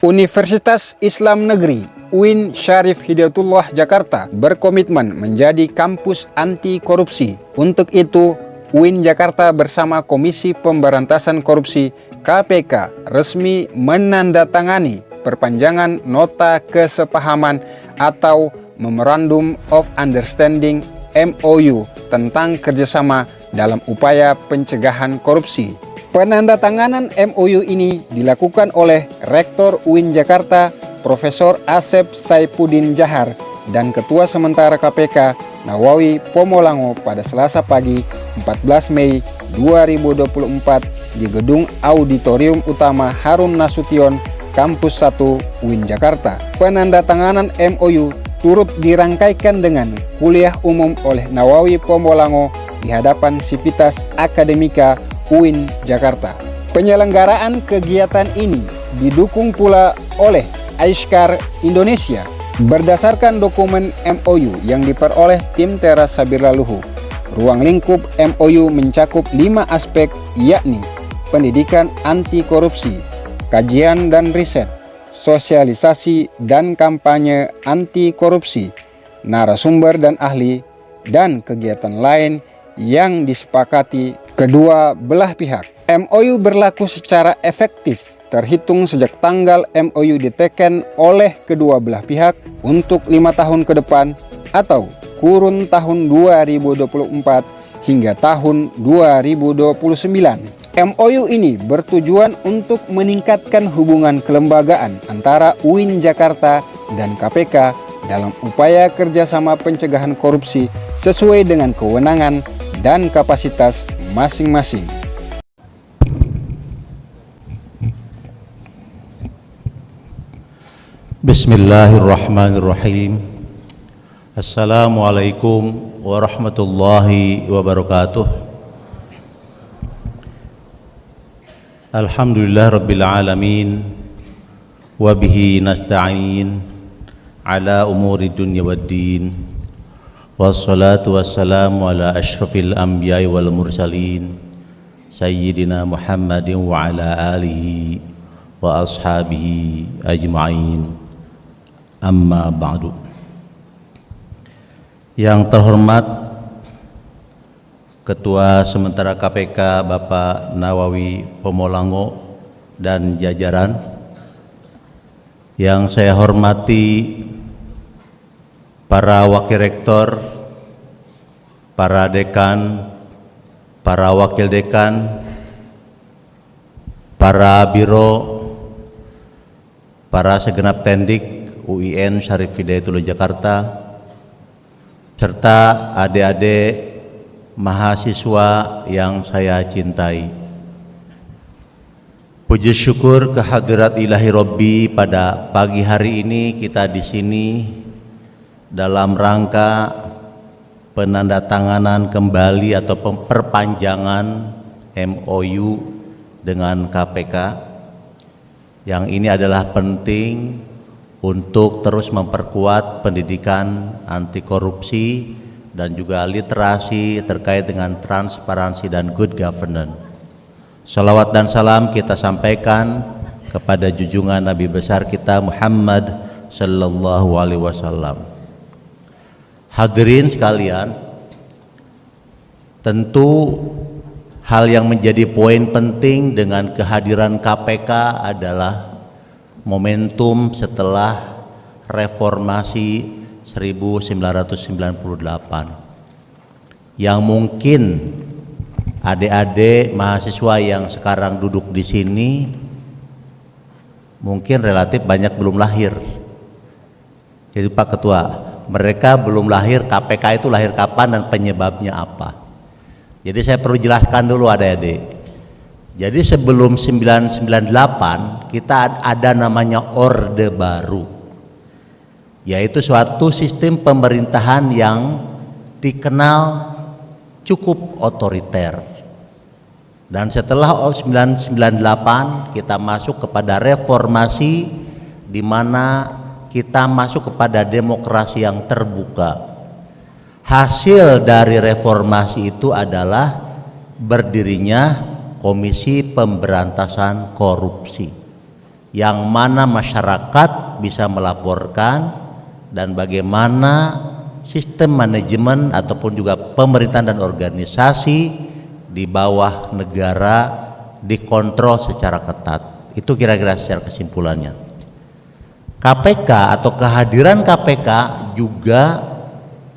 Universitas Islam Negeri UIN Syarif Hidayatullah Jakarta berkomitmen menjadi kampus anti korupsi. Untuk itu, UIN Jakarta bersama Komisi Pemberantasan Korupsi KPK resmi menandatangani perpanjangan nota kesepahaman atau Memorandum of Understanding MOU tentang kerjasama dalam upaya pencegahan korupsi. Penandatanganan MOU ini dilakukan oleh Rektor UIN Jakarta, Profesor Asep Saifuddin Jahar, dan Ketua Sementara KPK Nawawi Pomolango pada Selasa pagi 14 Mei 2024 di Gedung Auditorium Utama Harun Nasution, Kampus 1 UIN Jakarta. Penandatanganan MOU turut dirangkaikan dengan kuliah umum oleh Nawawi Pomolango di hadapan Sivitas Akademika UIN Jakarta. Penyelenggaraan kegiatan ini didukung pula oleh Aiskar Indonesia berdasarkan dokumen MOU yang diperoleh tim Teras Sabira Luhu. Ruang lingkup MOU mencakup 5 aspek, yakni pendidikan anti korupsi, kajian dan riset, sosialisasi dan kampanye anti korupsi, narasumber dan ahli, dan kegiatan lain yang disepakati kedua belah pihak. MOU berlaku secara efektif terhitung sejak tanggal MOU diteken oleh kedua belah pihak untuk 5 tahun ke depan atau kurun tahun 2024 hingga tahun 2029. MOU ini bertujuan untuk meningkatkan hubungan kelembagaan antara UIN Jakarta dan KPK dalam upaya kerjasama pencegahan korupsi sesuai dengan kewenangan dan kapasitas masing-masing. Bismillahirrahmanirrahim. Assalamualaikum warahmatullahi wabarakatuh. Alhamdulillah rabbil alamin, wa bihi nasta'in ala umuri dunya waddin. Wassalatu wassalamu ala ashrafil anbiya'i wal mursalin Sayyidina Muhammadin wa ala alihi wa ashabihi ajma'in. Amma ba'du. Yang terhormat Ketua Sementara KPK Bapak Nawawi Pomolango dan jajaran, yang saya hormati para wakil rektor, para dekan, para wakil dekan, para biro, para segenap tendik UIN Syarif Hidayatullah Jakarta, serta adik-adik mahasiswa yang saya cintai. Puji syukur kehadirat ilahi Rabbi, pada pagi hari ini kita di sini dalam rangka penandatanganan kembali atau perpanjangan MOU dengan KPK, yang ini adalah penting untuk terus memperkuat pendidikan anti korupsi dan juga literasi terkait dengan transparansi dan good governance. Salawat dan salam kita sampaikan kepada junjungan Nabi besar kita Muhammad sallallahu alaihi wasallam. Hadirin sekalian, tentu hal yang menjadi poin penting dengan kehadiran KPK adalah momentum setelah reformasi 1998 yang mungkin adik-adik mahasiswa yang sekarang duduk di sini mungkin relatif banyak belum lahir. Jadi Pak Ketua, mereka belum lahir, KPK itu lahir kapan dan penyebabnya apa? Jadi saya perlu jelaskan dulu adik-adik. Jadi sebelum 1998 kita ada namanya Orde Baru, yaitu suatu sistem pemerintahan yang dikenal cukup otoriter. Dan setelah 1998 kita masuk kepada reformasi, di mana kita masuk kepada demokrasi yang terbuka. Hasil dari reformasi itu adalah berdirinya Komisi Pemberantasan Korupsi yang mana masyarakat bisa melaporkan dan bagaimana sistem manajemen ataupun juga pemerintahan dan organisasi di bawah negara dikontrol secara ketat. Itu kira-kira secara kesimpulannya. KPK atau kehadiran KPK juga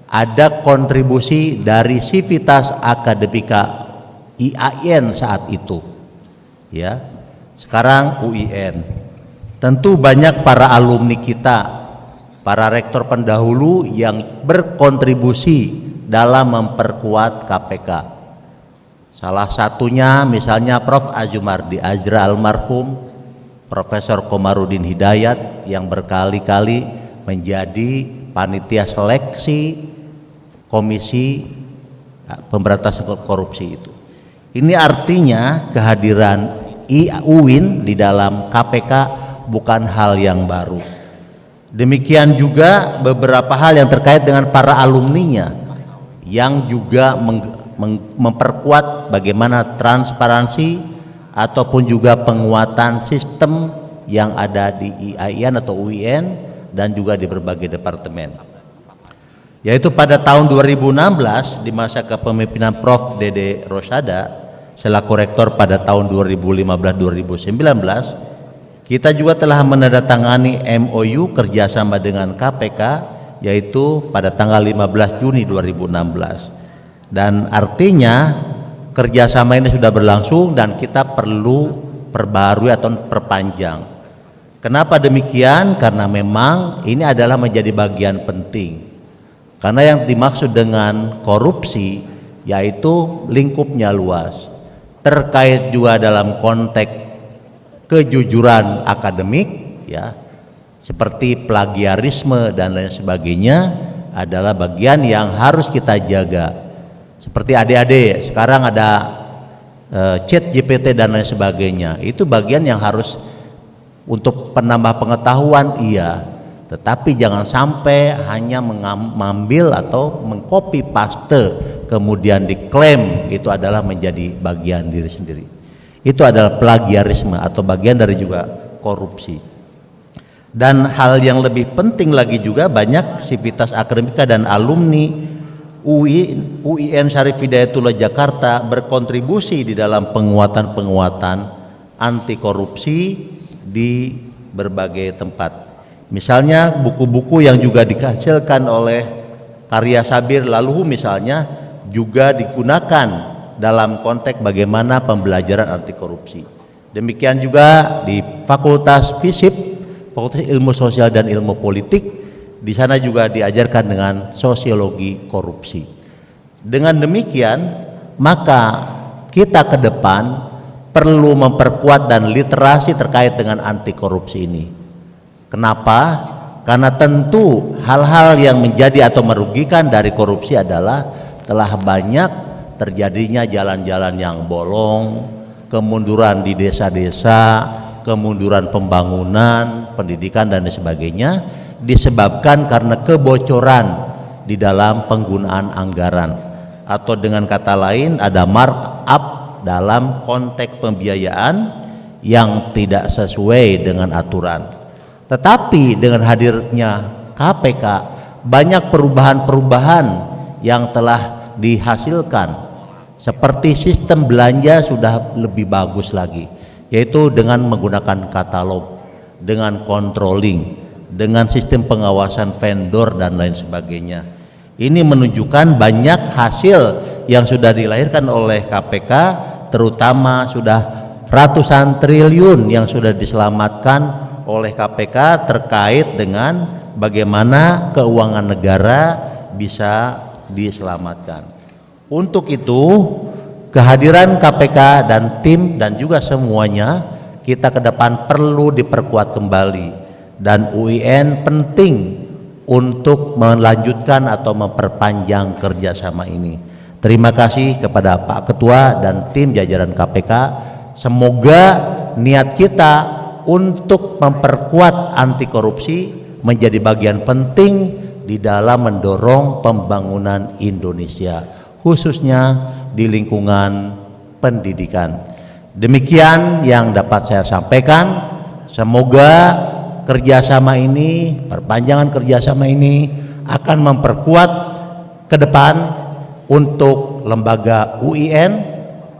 ada kontribusi dari Civitas Akademika IAIN saat itu, ya. Sekarang UIN. Tentu banyak para alumni kita, para rektor pendahulu yang berkontribusi dalam memperkuat KPK. Salah satunya misalnya Prof. Azumardi Azra almarhum, Profesor Komarudin Hidayat yang berkali-kali menjadi panitia seleksi Komisi Pemberantasan Korupsi itu. Ini artinya kehadiran UIN di dalam KPK bukan hal yang baru. Demikian juga beberapa hal yang terkait dengan para alumninya yang juga memperkuat bagaimana transparansi ataupun juga penguatan sistem yang ada di IAIN atau UIN dan juga di berbagai departemen. Yaitu pada tahun 2016 di masa kepemimpinan Prof. Dede Rosada selaku rektor pada tahun 2015-2019, kita juga telah menandatangani MOU kerjasama dengan KPK yaitu pada tanggal 15 Juni 2016, dan artinya kerjasama ini sudah berlangsung dan kita perlu perbarui atau perpanjang. Kenapa demikian? Karena memang ini adalah menjadi bagian penting. Karena yang dimaksud dengan korupsi yaitu lingkupnya luas, terkait juga dalam konteks kejujuran akademik, ya, seperti plagiarisme dan lain sebagainya adalah bagian yang harus kita jaga. Seperti adik-adik sekarang ada chat GPT dan lain sebagainya, itu bagian yang harus untuk penambah pengetahuan, iya. Tetapi jangan sampai hanya mengambil atau mengcopy paste kemudian diklaim itu adalah menjadi bagian diri sendiri. Itu adalah plagiarisme atau bagian dari juga korupsi. Dan hal yang lebih penting lagi juga banyak Civitas Akademika dan alumni UIN Syarif Hidayatullah Jakarta berkontribusi di dalam penguatan anti korupsi di berbagai tempat. Misalnya buku-buku yang juga dihasilkan oleh Karya Sabir Laluhu misalnya juga digunakan dalam konteks bagaimana pembelajaran anti korupsi. Demikian juga di Fakultas FISIP, Fakultas Ilmu Sosial dan Ilmu Politik, di sana juga diajarkan dengan sosiologi korupsi. Dengan demikian maka kita ke depan perlu memperkuat dan literasi terkait dengan anti korupsi ini. Kenapa? Karena tentu hal-hal yang menjadi atau merugikan dari korupsi adalah telah banyak terjadinya jalan-jalan yang bolong, kemunduran di desa-desa, kemunduran pembangunan, pendidikan dan sebagainya disebabkan karena kebocoran di dalam penggunaan anggaran, atau dengan kata lain ada markup dalam konteks pembiayaan yang tidak sesuai dengan aturan. Tetapi dengan hadirnya KPK banyak perubahan-perubahan yang telah dihasilkan, seperti sistem belanja sudah lebih bagus lagi, yaitu dengan menggunakan katalog, dengan controlling, dengan sistem pengawasan vendor dan lain sebagainya. Ini menunjukkan banyak hasil yang sudah dilahirkan oleh KPK, terutama sudah ratusan triliun yang sudah diselamatkan oleh KPK terkait dengan bagaimana keuangan negara bisa diselamatkan. Untuk itu kehadiran KPK dan tim dan juga semuanya kita ke depan perlu diperkuat kembali, dan UIN penting untuk melanjutkan atau memperpanjang kerjasama ini. Terima kasih kepada Pak Ketua dan tim jajaran KPK. Semoga niat kita untuk memperkuat anti korupsi menjadi bagian penting di dalam mendorong pembangunan Indonesia, khususnya di lingkungan pendidikan. Demikian yang dapat saya sampaikan. Semoga kerjasama ini, perpanjangan kerjasama ini akan memperkuat ke depan untuk lembaga UIN,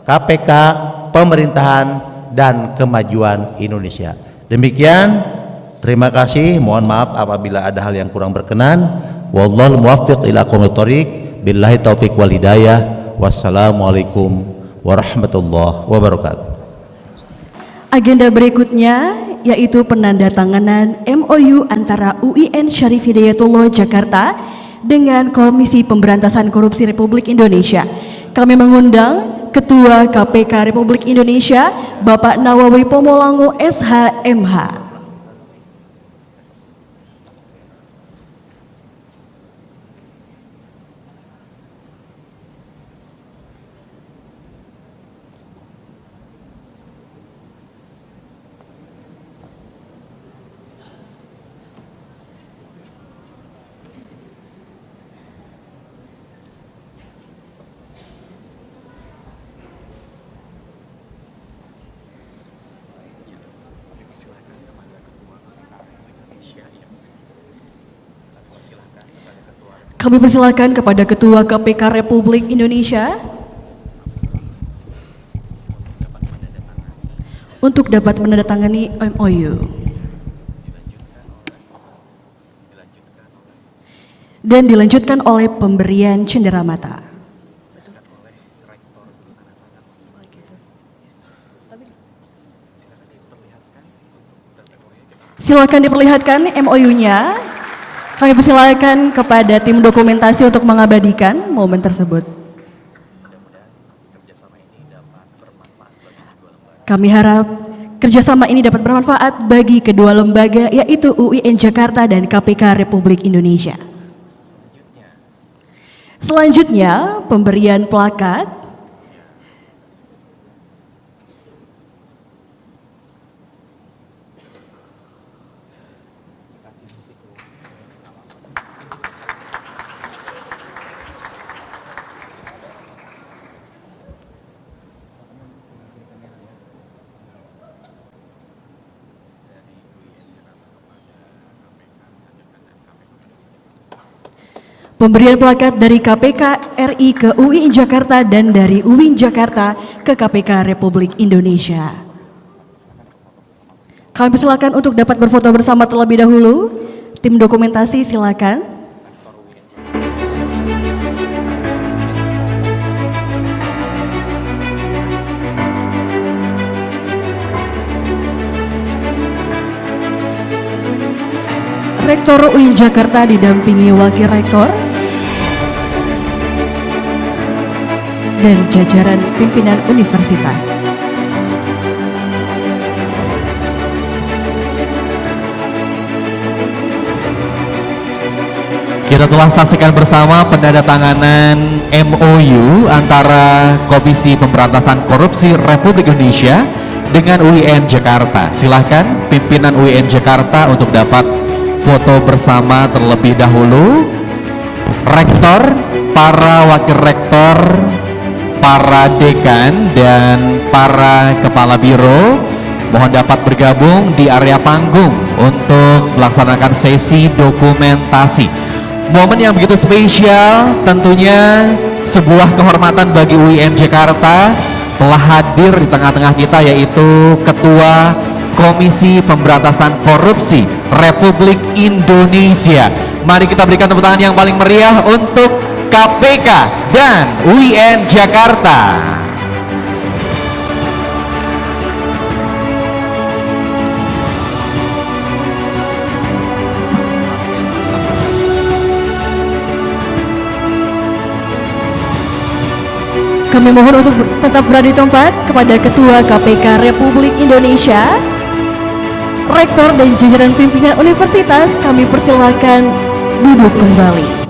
KPK, pemerintahan, dan kemajuan Indonesia. Demikian, terima kasih. Mohon maaf apabila ada hal yang kurang berkenan. Wallahul muwaffiq ila aqwamit thoriq. Billahi taufiq wal hidayah. Wassalamualaikum warahmatullahi wabarakatuh. Agenda berikutnya yaitu penandatanganan MOU antara UIN Syarif Hidayatullah Jakarta dengan Komisi Pemberantasan Korupsi Republik Indonesia. Kami mengundang Ketua KPK Republik Indonesia, Bapak Nawawi Pomolango SH.MH. Kami persilakan kepada Ketua KPK Republik Indonesia untuk dapat menandatangani MOU dan dilanjutkan oleh pemberian cenderamata. Silakan diperlihatkan MOU-nya. Kami persilakan kepada tim dokumentasi untuk mengabadikan momen tersebut. Kami harap kerjasama ini dapat bermanfaat bagi kedua lembaga, yaitu UIN Jakarta dan KPK Republik Indonesia. Selanjutnya, pemberian plakat. Pemberian plakat dari KPK RI ke UIN Jakarta dan dari UIN Jakarta ke KPK Republik Indonesia. Kami persilakan untuk dapat berfoto bersama terlebih dahulu. Tim dokumentasi silakan. Rektor UIN Jakarta didampingi Wakil Rektor dan jajaran pimpinan universitas. Kita telah saksikan bersama penandatanganan MOU antara Komisi Pemberantasan Korupsi Republik Indonesia dengan UIN Jakarta. Silahkan pimpinan UIN Jakarta untuk dapat foto bersama terlebih dahulu. Rektor, para wakil rektor, para dekan, dan para kepala biro mohon dapat bergabung di area panggung untuk melaksanakan sesi dokumentasi. Momen yang begitu spesial, tentunya sebuah kehormatan bagi UIN Jakarta telah hadir di tengah-tengah kita, yaitu Ketua Komisi Pemberantasan Korupsi Republik Indonesia. Mari kita berikan tepuk tangan yang paling meriah untuk KPK dan UIN Jakarta. Kami mohon untuk tetap berada di tempat kepada Ketua KPK Republik Indonesia, Rektor dan jajaran pimpinan universitas. Kami persilakan duduk kembali.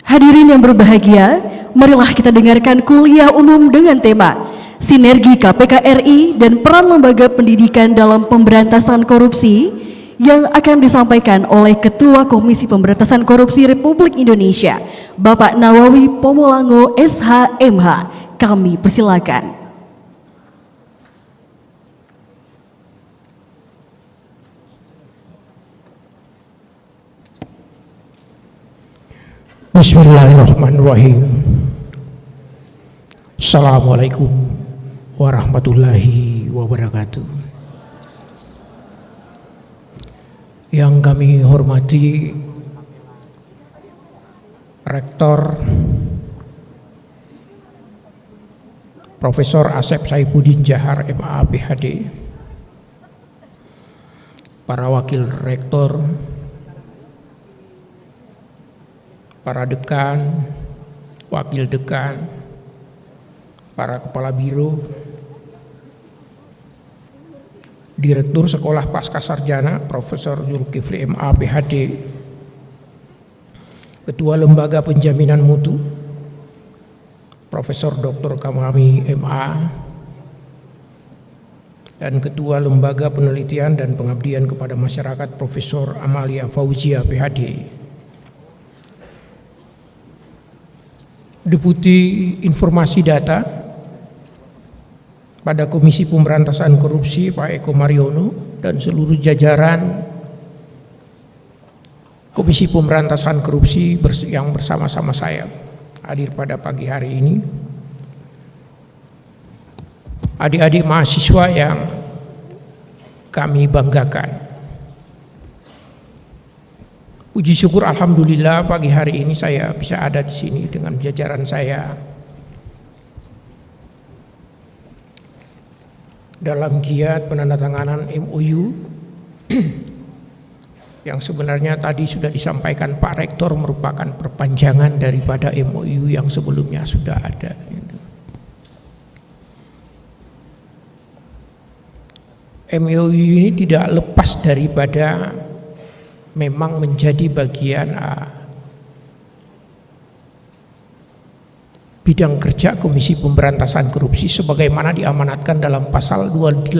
Hadirin yang berbahagia, marilah kita dengarkan kuliah umum dengan tema Sinergi KPK RI dan Peran Lembaga Pendidikan dalam Pemberantasan Korupsi yang akan disampaikan oleh Ketua Komisi Pemberantasan Korupsi Republik Indonesia, Bapak Nawawi Pomolango SH.MH. Kami persilakan. Bismillahirrahmanirrahim. Assalamualaikum warahmatullahi wabarakatuh. Yang kami hormati Rektor Profesor Asep Saifuddin Jahar MA PhD, para wakil rektor, para dekan, wakil dekan, para kepala biro, Direktur Sekolah Pascasarjana Profesor Zulkifli MA PhD, Ketua Lembaga Penjaminan Mutu Profesor Dr. Kamami MA, dan Ketua Lembaga Penelitian dan Pengabdian kepada Masyarakat Profesor Amalia Fauzia PhD, Deputi Informasi Data pada Komisi Pemberantasan Korupsi Pak Eko Mariono, dan seluruh jajaran Komisi Pemberantasan Korupsi yang bersama-sama saya hadir pada pagi hari ini. Adik-adik mahasiswa yang kami banggakan, puji syukur alhamdulillah pagi hari ini saya bisa ada di sini dengan jajaran saya dalam giat penandatanganan MOU yang sebenarnya tadi sudah disampaikan Pak Rektor merupakan perpanjangan daripada MOU yang sebelumnya sudah ada. MOU ini tidak lepas daripada memang menjadi bagian bidang kerja Komisi Pemberantasan Korupsi sebagaimana diamanatkan dalam pasal 28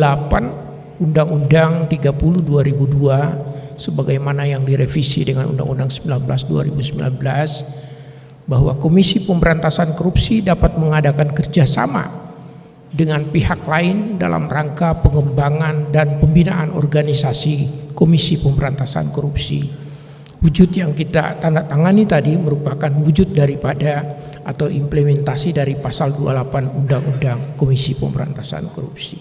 Undang-Undang 30 2002 sebagaimana yang direvisi dengan Undang-Undang 19 2019, bahwa Komisi Pemberantasan Korupsi dapat mengadakan kerjasama dengan pihak lain dalam rangka pengembangan dan pembinaan organisasi Komisi Pemberantasan Korupsi. Wujud yang kita tanda tangani tadi merupakan wujud daripada atau implementasi dari pasal 28 Undang-Undang Komisi Pemberantasan Korupsi.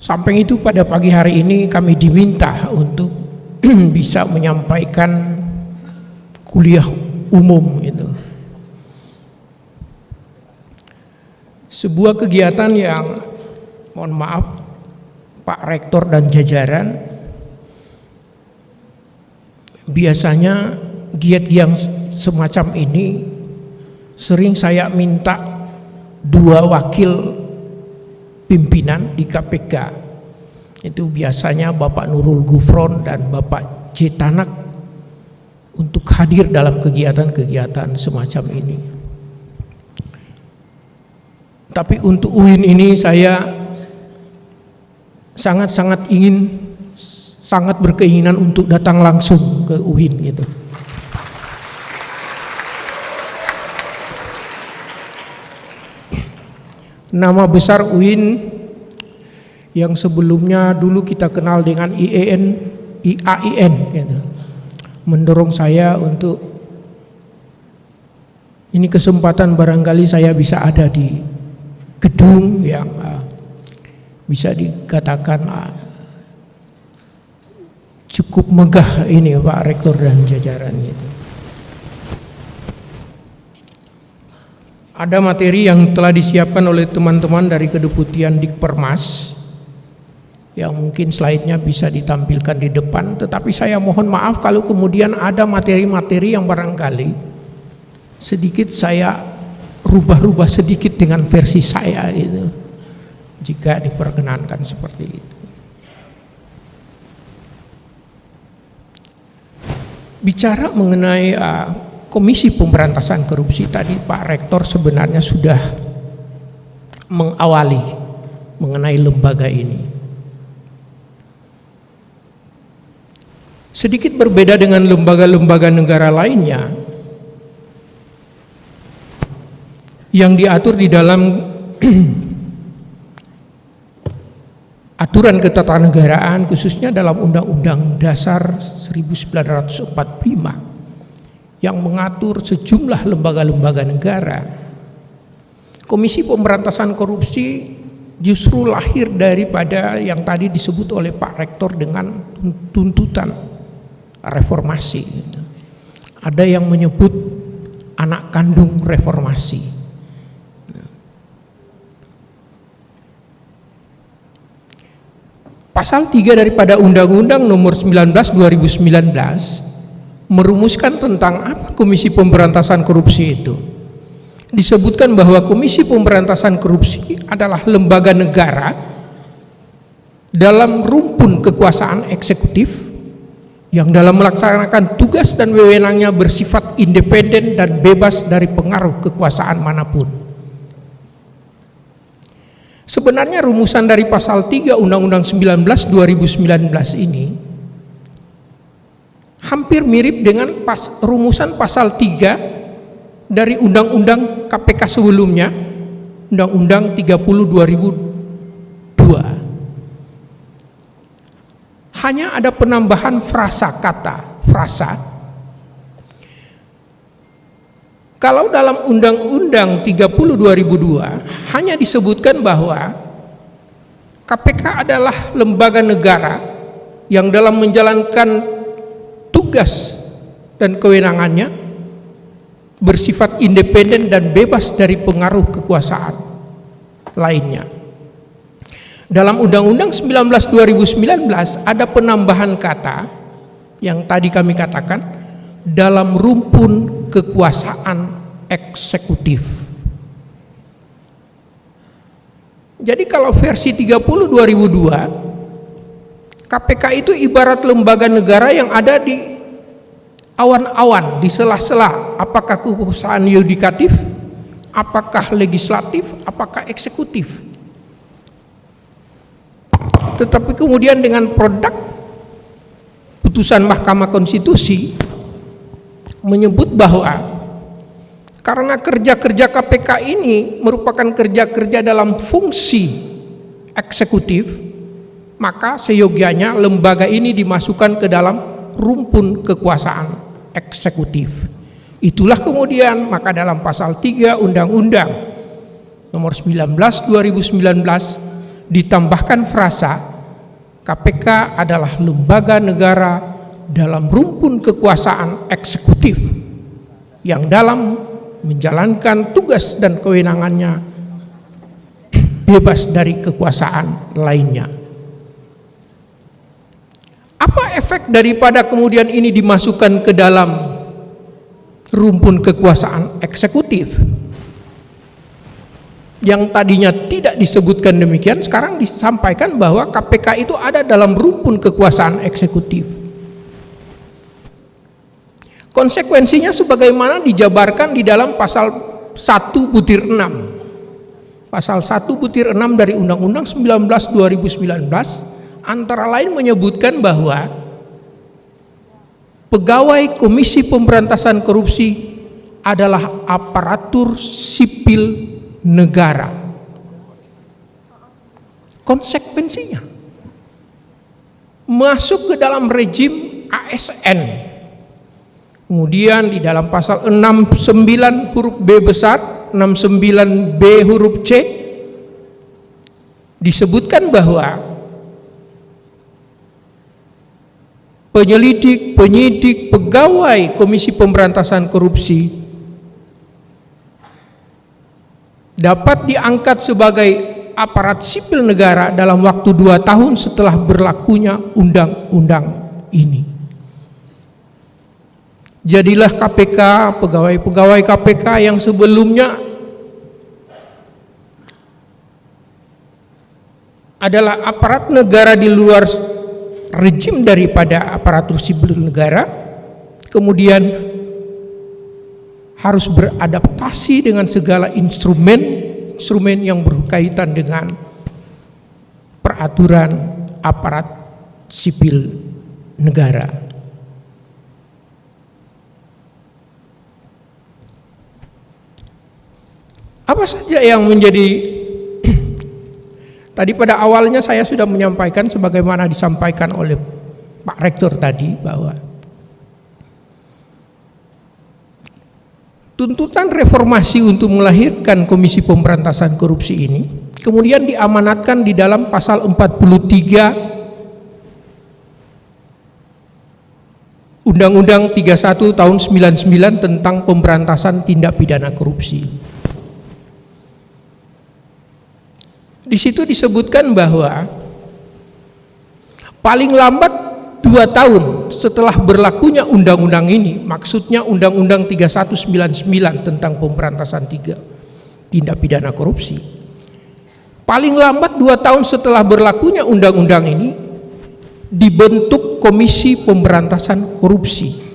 Samping itu pada pagi hari ini kami diminta untuk bisa menyampaikan kuliah umum itu. Sebuah kegiatan yang mohon maaf Pak Rektor dan jajaran, biasanya giat yang semacam ini sering saya minta dua wakil pimpinan di KPK, itu biasanya Bapak Nurul Gufron dan Bapak J. Tanak, untuk hadir dalam kegiatan-kegiatan semacam ini. Tapi untuk UIN ini saya sangat berkeinginan untuk datang langsung ke UIN gitu. Nama besar UIN yang sebelumnya dulu kita kenal dengan IAIN gitu, mendorong saya untuk ini kesempatan barangkali saya bisa ada di gedung yang bisa dikatakan cukup megah ini Pak Rektor dan jajaran itu. Ada materi yang telah disiapkan oleh teman-teman dari Kedeputian Dikpermas yang mungkin slide-nya bisa ditampilkan di depan, tetapi saya mohon maaf kalau kemudian ada materi-materi yang barangkali sedikit saya rubah-rubah sedikit dengan versi saya itu, jika diperkenankan seperti itu. Bicara mengenai Komisi Pemberantasan Korupsi tadi, Pak Rektor sebenarnya sudah mengawali mengenai lembaga ini. Sedikit berbeda dengan lembaga-lembaga negara lainnya yang diatur di dalam aturan ketatanegaraan, khususnya dalam Undang-Undang Dasar 1945 yang mengatur sejumlah lembaga-lembaga negara. Komisi Pemberantasan Korupsi justru lahir daripada yang tadi disebut oleh Pak Rektor dengan tuntutan reformasi. Ada yang menyebut anak kandung reformasi. Pasal 3 daripada Undang-Undang Nomor 19 2019 merumuskan tentang apa Komisi Pemberantasan Korupsi itu. Disebutkan bahwa Komisi Pemberantasan Korupsi adalah lembaga negara dalam rumpun kekuasaan eksekutif yang dalam melaksanakan tugas dan wewenangnya bersifat independen dan bebas dari pengaruh kekuasaan manapun. Sebenarnya rumusan dari pasal 3 Undang-Undang 19 2019 ini hampir mirip dengan rumusan pasal 3 dari Undang-Undang KPK sebelumnya, Undang-Undang 30 2002. Hanya ada penambahan frasa kata, frasa. Kalau dalam Undang-Undang 30 2002 hanya disebutkan bahwa KPK adalah lembaga negara yang dalam menjalankan tugas dan kewenangannya bersifat independen dan bebas dari pengaruh kekuasaan lainnya. Dalam Undang-Undang 19 2019 ada penambahan kata yang tadi kami katakan dalam rumpun kekuasaan eksekutif. Jadi kalau versi 30 2002 KPK itu ibarat lembaga negara yang ada di awan-awan, di sela-sela, apakah kekuasaan yudikatif, apakah legislatif, apakah eksekutif. Tetapi kemudian dengan produk putusan Mahkamah Konstitusi menyebut bahwa karena kerja-kerja KPK ini merupakan kerja-kerja dalam fungsi eksekutif, maka seyogianya lembaga ini dimasukkan ke dalam rumpun kekuasaan eksekutif. Itulah kemudian maka dalam pasal 3 Undang-Undang Nomor 19 2019 ditambahkan frasa KPK adalah lembaga negara dalam rumpun kekuasaan eksekutif yang dalam menjalankan tugas dan kewenangannya bebas dari kekuasaan lainnya. Apa efek daripada kemudian ini dimasukkan ke dalam rumpun kekuasaan eksekutif? Yang tadinya tidak disebutkan demikian, sekarang disampaikan bahwa KPK itu ada dalam rumpun kekuasaan eksekutif. Konsekuensinya sebagaimana dijabarkan di dalam pasal 1/6. Pasal 1/6 dari Undang-Undang 19 2019 antara lain menyebutkan bahwa pegawai Komisi Pemberantasan Korupsi adalah aparatur sipil negara. Konsekuensinya masuk ke dalam rejim ASN. Kemudian di dalam pasal 69 huruf B besar, 69 B huruf C disebutkan bahwa penyelidik, penyidik, pegawai Komisi Pemberantasan Korupsi dapat diangkat sebagai aparat sipil negara dalam waktu 2 tahun setelah berlakunya undang-undang ini. Jadilah KPK, pegawai-pegawai KPK yang sebelumnya adalah aparat negara di luar rejim daripada aparatur sipil negara, kemudian harus beradaptasi dengan segala instrumen yang berkaitan dengan peraturan aparat sipil negara. Apa saja yang menjadi tadi pada awalnya saya sudah menyampaikan sebagaimana disampaikan oleh Pak Rektor tadi bahwa tuntutan reformasi untuk melahirkan Komisi Pemberantasan Korupsi ini kemudian diamanatkan di dalam pasal 43 Undang-Undang 31 tahun 99 tentang pemberantasan tindak pidana korupsi. Di situ disebutkan bahwa paling lambat 2 tahun setelah berlakunya undang-undang ini, maksudnya Undang-Undang 3199 tentang pemberantasan tindak pidana korupsi, paling lambat 2 tahun setelah berlakunya undang-undang ini dibentuk Komisi Pemberantasan Korupsi.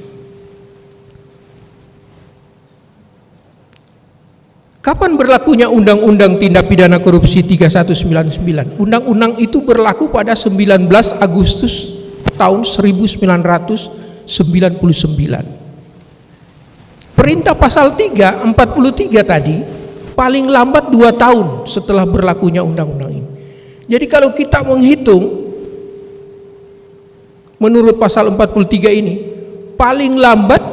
Kapan berlakunya Undang-Undang Tindak Pidana Korupsi 3199? Undang-undang itu berlaku pada 19 Agustus tahun 1999. Perintah pasal 43 tadi paling lambat 2 tahun setelah berlakunya undang-undang ini. Jadi kalau kita menghitung menurut pasal 43 ini, paling lambat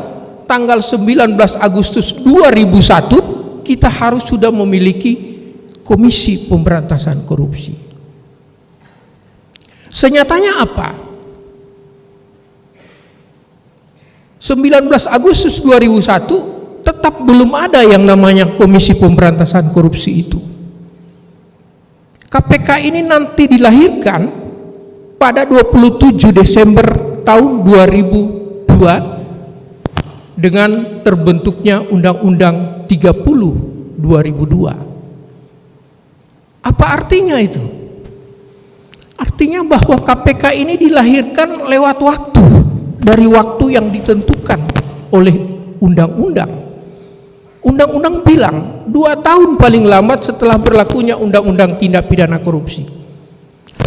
tanggal 19 Agustus 2001 kita harus sudah memiliki Komisi Pemberantasan Korupsi. Senyatanya apa? 19 Agustus 2001 tetap belum ada yang namanya Komisi Pemberantasan Korupsi itu. KPK ini nanti dilahirkan pada 27 Desember tahun 2002 dengan terbentuknya Undang-Undang 30 2002. Apa artinya itu? Artinya bahwa KPK ini dilahirkan lewat waktu, dari waktu yang ditentukan oleh undang-undang. Undang-undang bilang 2 tahun paling lambat setelah berlakunya Undang-Undang Tindak Pidana Korupsi.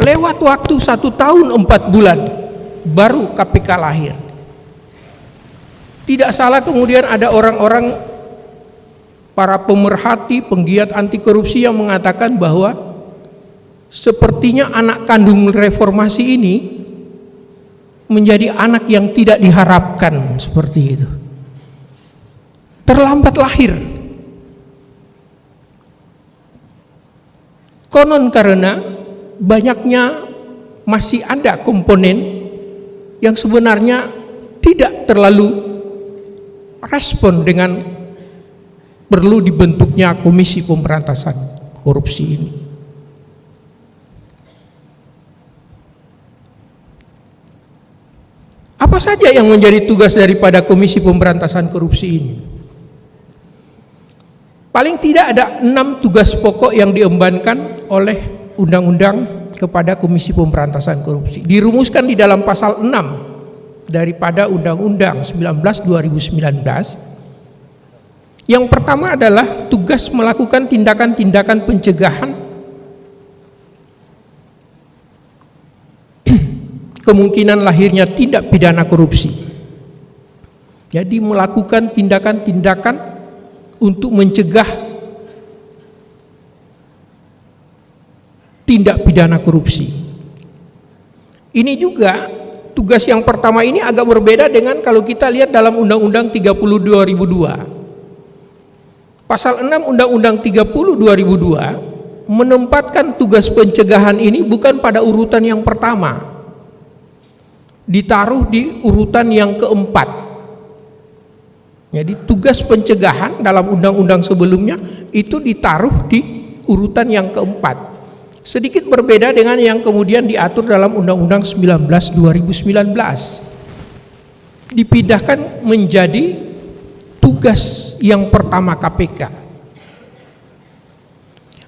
Lewat waktu 1 tahun 4 bulan baru KPK lahir. Tidak salah kemudian ada orang-orang, para pemerhati, penggiat anti korupsi yang mengatakan bahwa sepertinya anak kandung reformasi ini menjadi anak yang tidak diharapkan, seperti itu. Terlambat lahir. Konon karena banyaknya masih ada komponen yang sebenarnya tidak terlalu respon dengan perlu dibentuknya Komisi Pemberantasan Korupsi ini. Apa saja yang menjadi tugas daripada Komisi Pemberantasan Korupsi ini? Paling tidak ada 6 tugas pokok yang diembankan oleh undang-undang kepada Komisi Pemberantasan Korupsi. Dirumuskan di dalam pasal 6 daripada Undang-Undang 19 2019. Yang pertama adalah tugas melakukan tindakan-tindakan pencegahan kemungkinan lahirnya tindak pidana korupsi. Jadi melakukan tindakan-tindakan untuk mencegah tindak pidana korupsi. Ini juga tugas yang pertama ini agak berbeda dengan kalau kita lihat dalam Undang-Undang 30 2002. Pasal 6 Undang-Undang 30 2002 menempatkan tugas pencegahan ini bukan pada urutan yang pertama, ditaruh di urutan yang keempat. Jadi tugas pencegahan dalam undang-undang sebelumnya itu ditaruh di urutan yang keempat. Sedikit berbeda dengan yang kemudian diatur dalam Undang-Undang 19 2019. Dipindahkan menjadi tugas yang pertama KPK.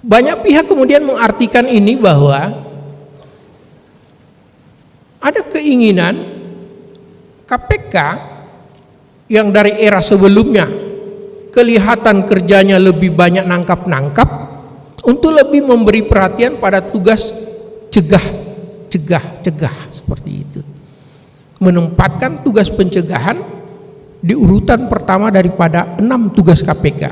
Banyak pihak kemudian mengartikan ini bahwa ada keinginan KPK yang dari era sebelumnya kelihatan kerjanya lebih banyak nangkap-nangkap untuk lebih memberi perhatian pada tugas cegah seperti itu. Menempatkan tugas pencegahan di urutan pertama daripada 6 tugas KPK.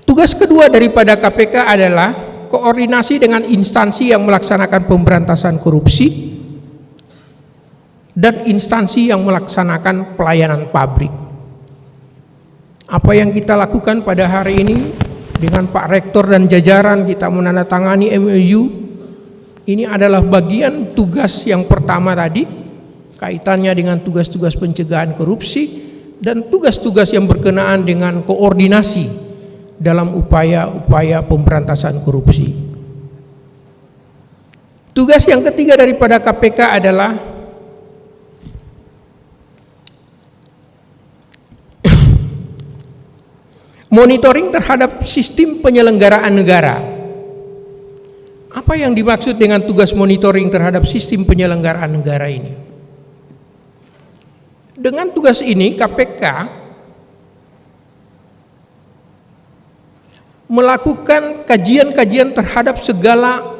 Tugas kedua daripada KPK adalah koordinasi dengan instansi yang melaksanakan pemberantasan korupsi dan instansi yang melaksanakan pelayanan publik. Apa yang kita lakukan pada hari ini dengan Pak Rektor dan jajaran, kita menandatangani MOU. Ini adalah bagian tugas yang pertama tadi, kaitannya dengan tugas-tugas pencegahan korupsi dan tugas-tugas yang berkenaan dengan koordinasi dalam upaya-upaya pemberantasan korupsi. Tugas yang ketiga daripada KPK adalah monitoring terhadap sistem penyelenggaraan negara. Apa yang dimaksud dengan tugas monitoring terhadap sistem penyelenggaraan negara ini? Dengan tugas ini KPK melakukan kajian-kajian terhadap segala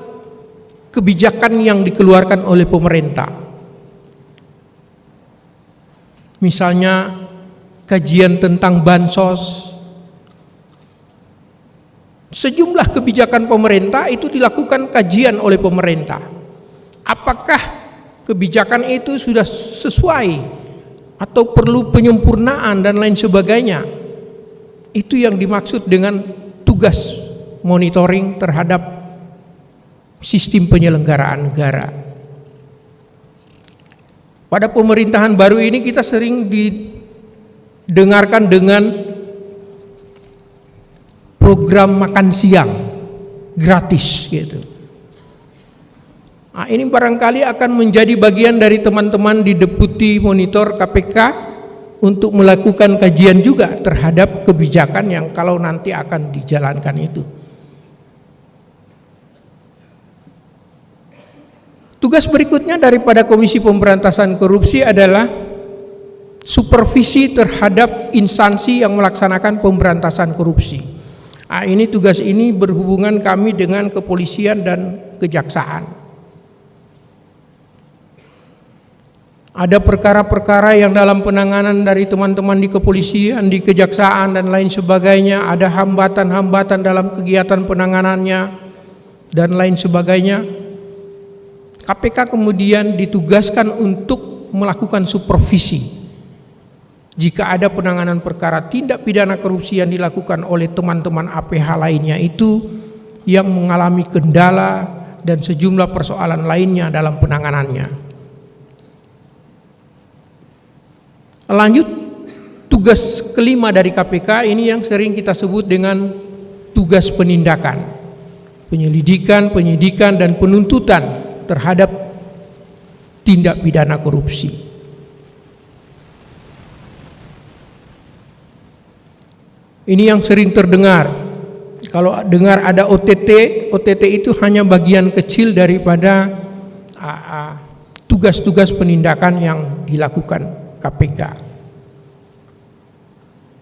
kebijakan yang dikeluarkan oleh pemerintah. Misalnya kajian tentang bansos. Sejumlah kebijakan pemerintah itu dilakukan kajian oleh pemerintah. Apakah kebijakan itu sudah sesuai atau perlu penyempurnaan dan lain sebagainya? Itu yang dimaksud dengan tugas monitoring terhadap sistem penyelenggaraan negara. Pada pemerintahan baru ini kita sering didengarkan dengan program makan siang gratis gitu. Nah, ini barangkali akan menjadi bagian dari teman-teman di Deputi Monitor KPK untuk melakukan kajian juga terhadap kebijakan yang kalau nanti akan dijalankan itu. Tugas berikutnya daripada Komisi Pemberantasan Korupsi adalah supervisi terhadap instansi yang melaksanakan pemberantasan korupsi. Nah, ini tugas ini berhubungan kami dengan kepolisian dan kejaksaan. Ada perkara-perkara yang dalam penanganan dari teman-teman di kepolisian, di kejaksaan dan lain sebagainya, ada hambatan-hambatan dalam kegiatan penanganannya dan lain sebagainya. KPK kemudian ditugaskan untuk melakukan supervisi. Jika ada penanganan perkara tindak pidana korupsi yang dilakukan oleh teman-teman APH lainnya itu yang mengalami kendala dan sejumlah persoalan lainnya dalam penanganannya. Lanjut, tugas kelima dari KPK ini yang sering kita sebut dengan tugas penindakan, penyelidikan, penyidikan dan penuntutan terhadap tindak pidana korupsi. Ini yang sering terdengar. Kalau dengar ada OTT, OTT itu hanya bagian kecil daripada tugas-tugas penindakan yang dilakukan KPK.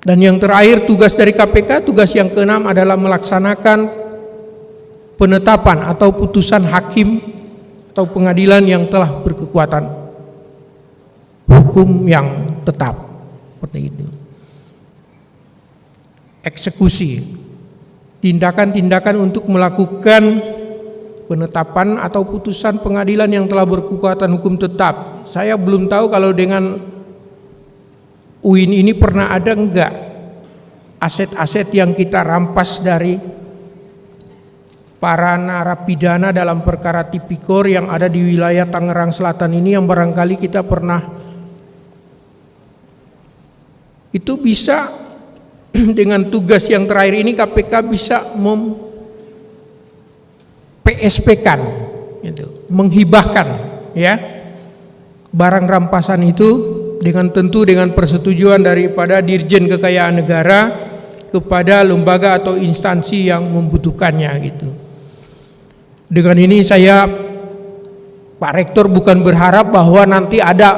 Dan yang terakhir tugas dari KPK, tugas yang keenam adalah melaksanakan penetapan atau putusan hakim atau pengadilan yang telah berkekuatan hukum yang tetap. Seperti itu. Eksekusi, tindakan-tindakan untuk melakukan penetapan atau putusan pengadilan yang telah berkekuatan hukum tetap. Saya belum tahu kalau dengan UIN ini pernah ada enggak aset-aset yang kita rampas dari para narapidana dalam perkara tipikor yang ada di wilayah Tangerang Selatan ini yang barangkali kita pernah. Itu bisa dengan tugas yang terakhir ini KPK bisa PSP-kan gitu, menghibahkan ya barang rampasan itu dengan tentu dengan persetujuan daripada Dirjen Kekayaan Negara kepada lembaga atau instansi yang membutuhkannya gitu. Dengan ini saya, Pak Rektor, bukan berharap bahwa nanti ada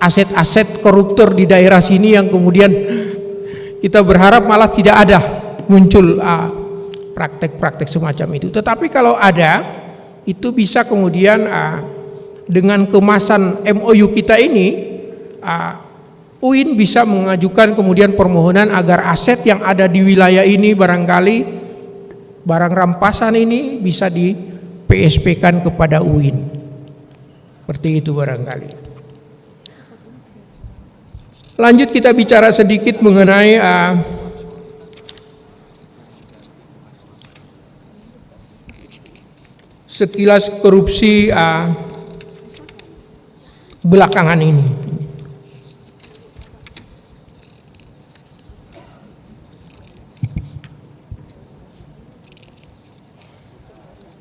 aset-aset koruptor di daerah sini yang kemudian kita berharap malah tidak ada muncul praktek-praktek semacam itu. Tetapi kalau ada, itu bisa kemudian dengan kemasan MOU kita ini UIN bisa mengajukan kemudian permohonan agar aset yang ada di wilayah ini barangkali barang rampasan ini bisa di PSP-kan kepada UIN. Seperti itu barangkali. Lanjut kita bicara sedikit mengenai sekilas korupsi belakangan ini.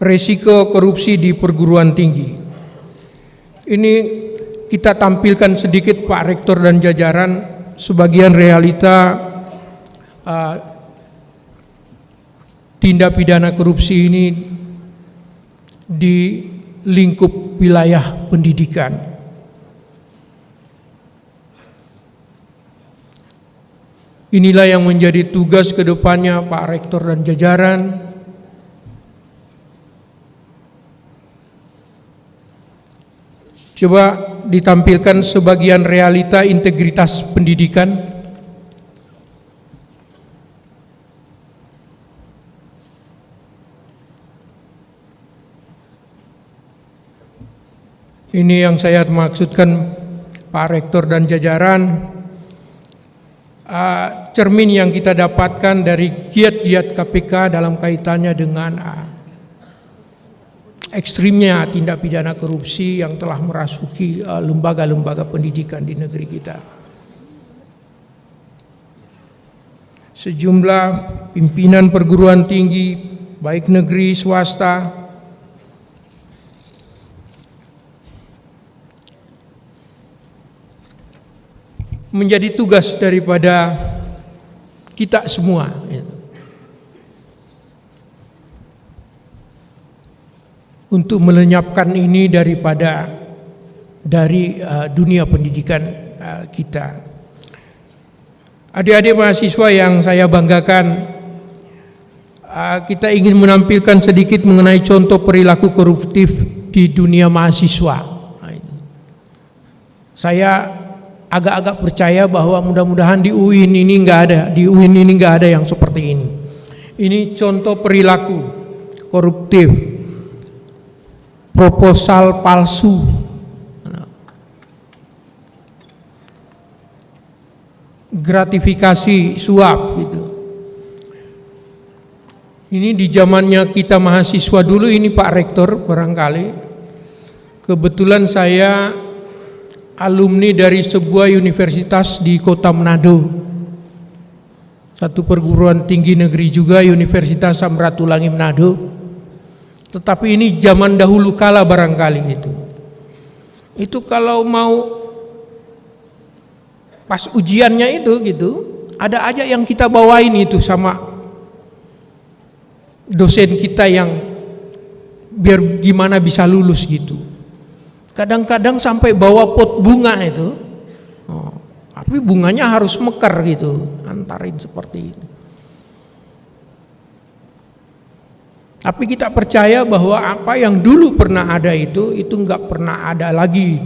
Resiko korupsi di perguruan tinggi. Ini kita tampilkan sedikit Pak Rektor dan jajaran sebagian realita tindak pidana korupsi ini di lingkup wilayah pendidikan. Inilah yang menjadi tugas ke depannya Pak Rektor dan jajaran. Coba ditampilkan sebagian realita integritas pendidikan. Ini yang saya maksudkan Pak Rektor dan jajaran, cermin yang kita dapatkan dari giat-giat KPK dalam kaitannya dengan ekstrimnya tindak pidana korupsi yang telah merasuki lembaga-lembaga pendidikan di negeri kita. Sejumlah pimpinan perguruan tinggi, baik negeri swasta, menjadi tugas daripada kita semua. Untuk melenyapkan ini dari dunia pendidikan kita. Adik-adik mahasiswa yang saya banggakan, kita ingin menampilkan sedikit mengenai contoh perilaku koruptif di dunia mahasiswa. Saya agak-agak percaya bahwa mudah-mudahan di UIN ini nggak ada yang seperti ini. Ini contoh perilaku koruptif. Proposal palsu, gratifikasi suap gitu. Ini di zamannya kita mahasiswa dulu ini Pak Rektor barangkali. Kebetulan saya alumni dari sebuah universitas di Kota Manado. Satu perguruan tinggi negeri juga, Universitas Samratulangi Manado. Tetapi ini zaman dahulu kala barangkali itu. Itu kalau mau pas ujiannya itu gitu, ada aja yang kita bawain itu sama dosen kita yang biar gimana bisa lulus gitu. Kadang-kadang sampai bawa pot bunga itu. Tapi bunganya harus mekar gitu, antarin seperti itu. Tapi kita percaya bahwa apa yang dulu pernah ada itu nggak pernah ada lagi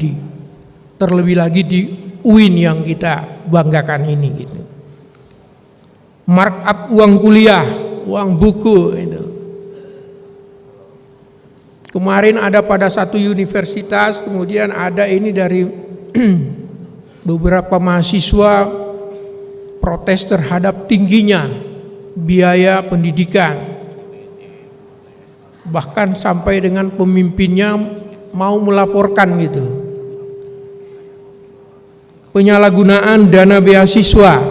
terlebih lagi di UIN yang kita banggakan ini gitu. Markup uang kuliah, uang buku itu. Kemarin ada pada satu universitas, kemudian ada ini dari beberapa mahasiswa protes terhadap tingginya biaya pendidikan. Bahkan sampai dengan pemimpinnya mau melaporkan gitu. Penyalahgunaan dana beasiswa,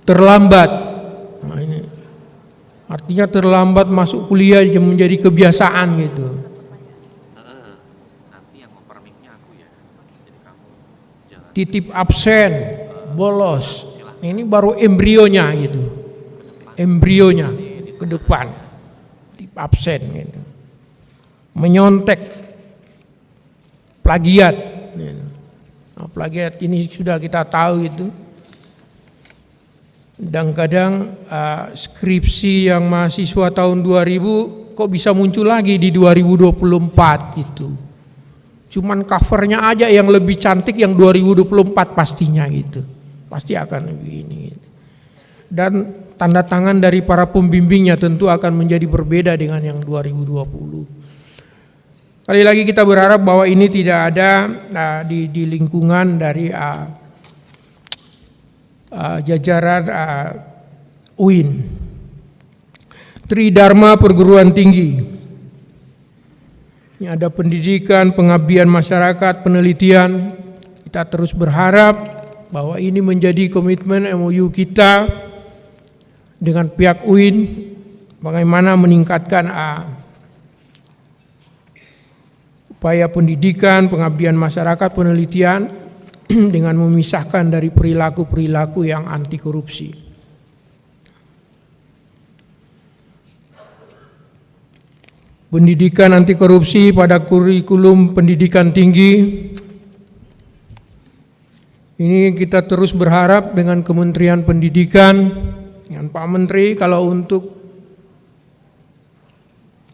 terlambat. Nah, ini artinya terlambat masuk kuliah menjadi kebiasaan gitu. Titip absen, bolos. Ini baru embrionya gitu. Embrionya ke depan, titip absen gitu. Menyontek, plagiat. Nah, plagiat ini sudah kita tahu itu. Kadang-kadang skripsi yang mahasiswa tahun 2000 kok bisa muncul lagi di 2024 gitu. Cuman covernya aja yang lebih cantik yang 2024 pastinya gitu. Pasti akan lebih ini. Dan tanda tangan dari para pembimbingnya tentu akan menjadi berbeda dengan yang 2020. Kali lagi kita berharap bahwa ini tidak ada di lingkungan dari jajaran UIN. Tridharma perguruan tinggi. Ini ada pendidikan, pengabdian masyarakat, penelitian. Kita terus berharap bahwa ini menjadi komitmen MOU kita dengan pihak UIN, bagaimana meningkatkan upaya pendidikan, pengabdian masyarakat, penelitian dengan memisahkan dari perilaku-perilaku yang anti korupsi. Pendidikan anti korupsi pada kurikulum pendidikan tinggi. Ini kita terus berharap dengan Kementerian Pendidikan, dengan Pak Menteri, kalau untuk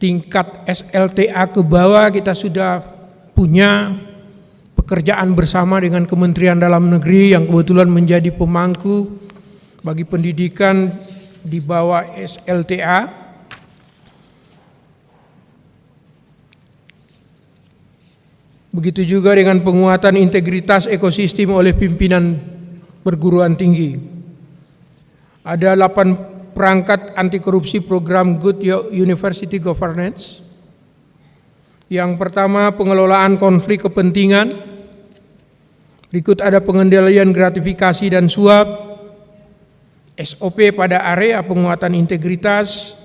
tingkat SLTA ke bawah kita sudah punya pekerjaan bersama dengan Kementerian Dalam Negeri yang kebetulan menjadi pemangku bagi pendidikan di bawah SLTA. Begitu juga dengan penguatan integritas ekosistem oleh pimpinan perguruan tinggi. Ada 8 perangkat anti korupsi program Good University Governance. Yang pertama, pengelolaan konflik kepentingan. Berikut ada pengendalian gratifikasi dan suap, SOP pada area penguatan integritas,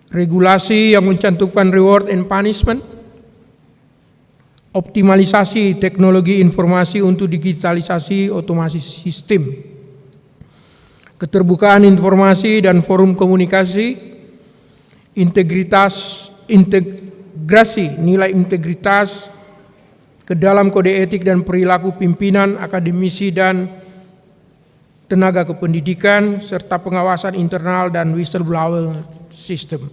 regulasi yang mencantumkan reward and punishment, optimalisasi teknologi informasi untuk digitalisasi otomasi sistem, keterbukaan informasi dan forum komunikasi, integrasi nilai integritas ke dalam kode etik dan perilaku pimpinan, akademisi dan tenaga kependidikan, serta pengawasan internal dan whistleblower system.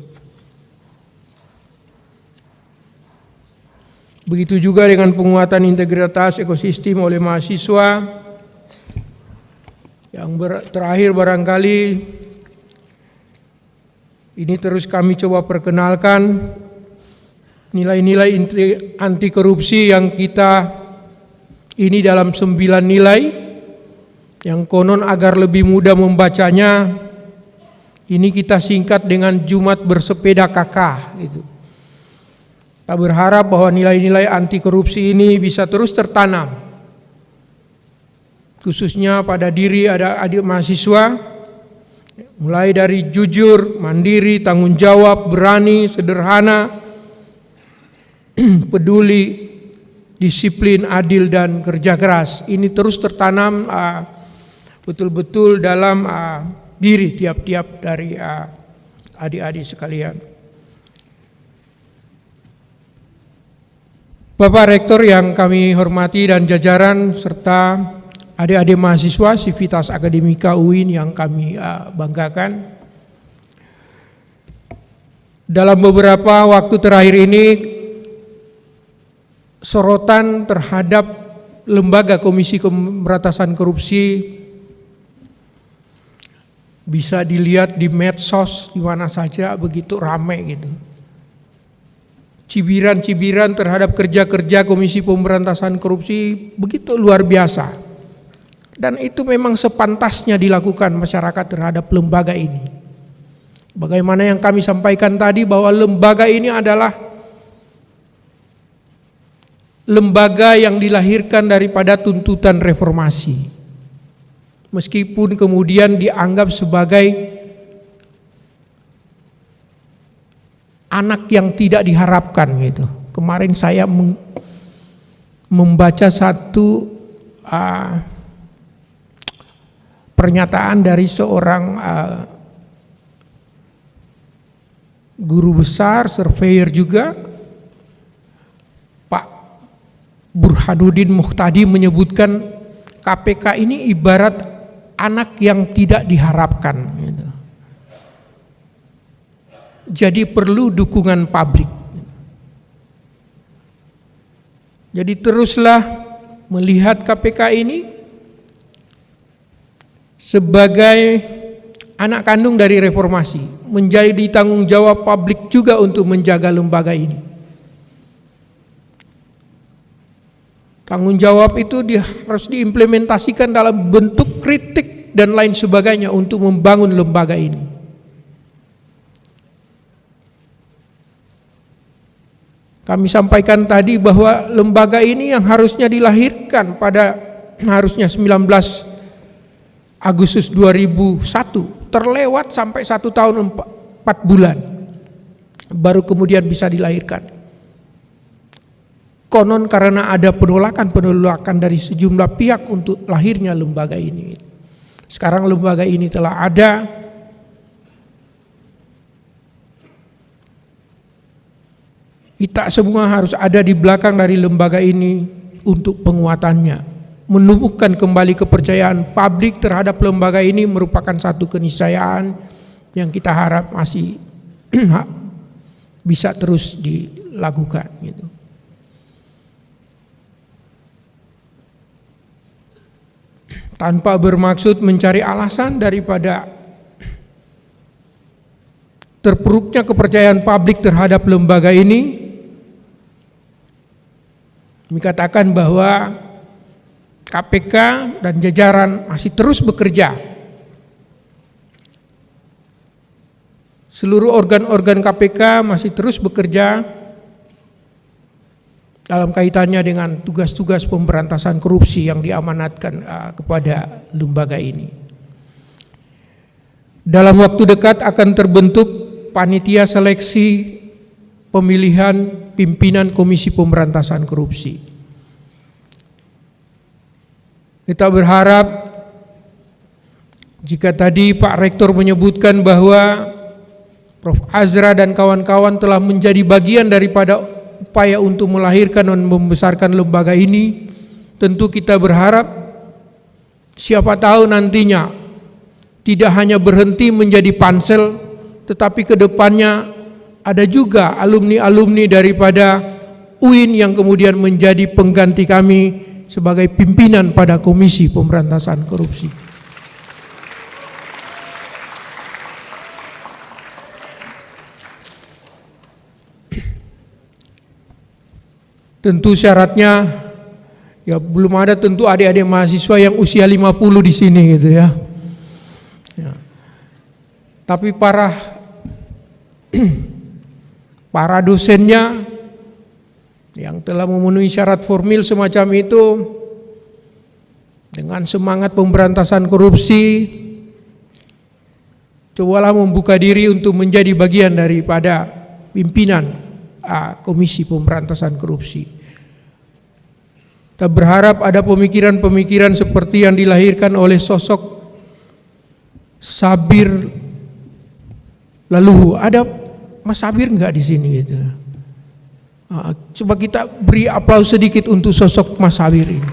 Begitu juga dengan penguatan integritas ekosistem oleh mahasiswa. Yang terakhir barangkali ini terus kami coba perkenalkan nilai-nilai anti korupsi yang kita ini dalam 9 nilai yang konon agar lebih mudah membacanya ini kita singkat dengan Jumat bersepeda kakak gitu. Kita berharap bahwa nilai-nilai anti korupsi ini bisa terus tertanam, khususnya pada diri adik mahasiswa, mulai dari jujur, mandiri, tanggung jawab, berani, sederhana, peduli, disiplin, adil, dan kerja keras. Ini terus tertanam betul-betul dalam diri tiap-tiap dari adik-adik sekalian. Bapak Rektor yang kami hormati dan jajaran serta adik-adik mahasiswa Sivitas Akademika UIN yang kami banggakan. Dalam beberapa waktu terakhir ini sorotan terhadap lembaga Komisi Pemberantasan Korupsi bisa dilihat di medsos di mana saja begitu ramai gitu. Cibiran-cibiran terhadap kerja-kerja Komisi Pemberantasan Korupsi begitu luar biasa. Dan itu memang sepantasnya dilakukan masyarakat terhadap lembaga ini. Bagaimana yang kami sampaikan tadi bahwa lembaga ini adalah lembaga yang dilahirkan daripada tuntutan reformasi. Meskipun kemudian dianggap sebagai anak yang tidak diharapkan gitu. Kemarin saya membaca satu pernyataan dari seorang guru besar, surveyor juga, Pak Burhanuddin Muhtadi menyebutkan KPK ini ibarat anak yang tidak diharapkan gitu. Jadi perlu dukungan publik. Jadi teruslah melihat KPK ini sebagai anak kandung dari reformasi, menjadi tanggung jawab publik juga untuk menjaga lembaga ini. Tanggung jawab itu harus diimplementasikan dalam bentuk kritik dan lain sebagainya untuk membangun lembaga ini. Kami sampaikan tadi bahwa lembaga ini yang harusnya dilahirkan pada harusnya 19 Agustus 2001, terlewat sampai 1 tahun 4 bulan baru kemudian bisa dilahirkan. Konon karena ada penolakan dari sejumlah pihak untuk lahirnya lembaga ini. Sekarang lembaga ini telah ada. Kita semua harus ada di belakang dari lembaga ini untuk penguatannya. Menumbuhkan kembali kepercayaan publik terhadap lembaga ini merupakan satu keniscayaan yang kita harap masih bisa terus dilakukan gitu. Tanpa bermaksud mencari alasan daripada terpuruknya kepercayaan publik terhadap lembaga ini, kami katakan bahwa KPK dan jajaran masih terus bekerja. Seluruh organ-organ KPK masih terus bekerja dalam kaitannya dengan tugas-tugas pemberantasan korupsi yang diamanatkan kepada lembaga ini. Dalam waktu dekat akan terbentuk panitia seleksi pemilihan pimpinan Komisi Pemberantasan Korupsi. Kita berharap jika tadi Pak Rektor menyebutkan bahwa Prof. Azra dan kawan-kawan telah menjadi bagian daripada upaya untuk melahirkan dan membesarkan lembaga ini, tentu kita berharap siapa tahu nantinya tidak hanya berhenti menjadi pansel, tetapi ke depannya ada juga alumni-alumni daripada UIN yang kemudian menjadi pengganti kami sebagai pimpinan pada Komisi Pemberantasan Korupsi. Tentu syaratnya ya belum ada tentu adik-adik mahasiswa yang usia 50 di sini gitu ya. Tapi para dosennya yang telah memenuhi syarat formil semacam itu dengan semangat pemberantasan korupsi, cobalah membuka diri untuk menjadi bagian daripada pimpinan Komisi Pemberantasan Korupsi. Kita berharap ada pemikiran-pemikiran seperti yang dilahirkan oleh sosok Sabir Laluhu. Ada Mas Sabir enggak di sini gitu? Coba kita beri aplaus sedikit untuk sosok Mas Sabir ini.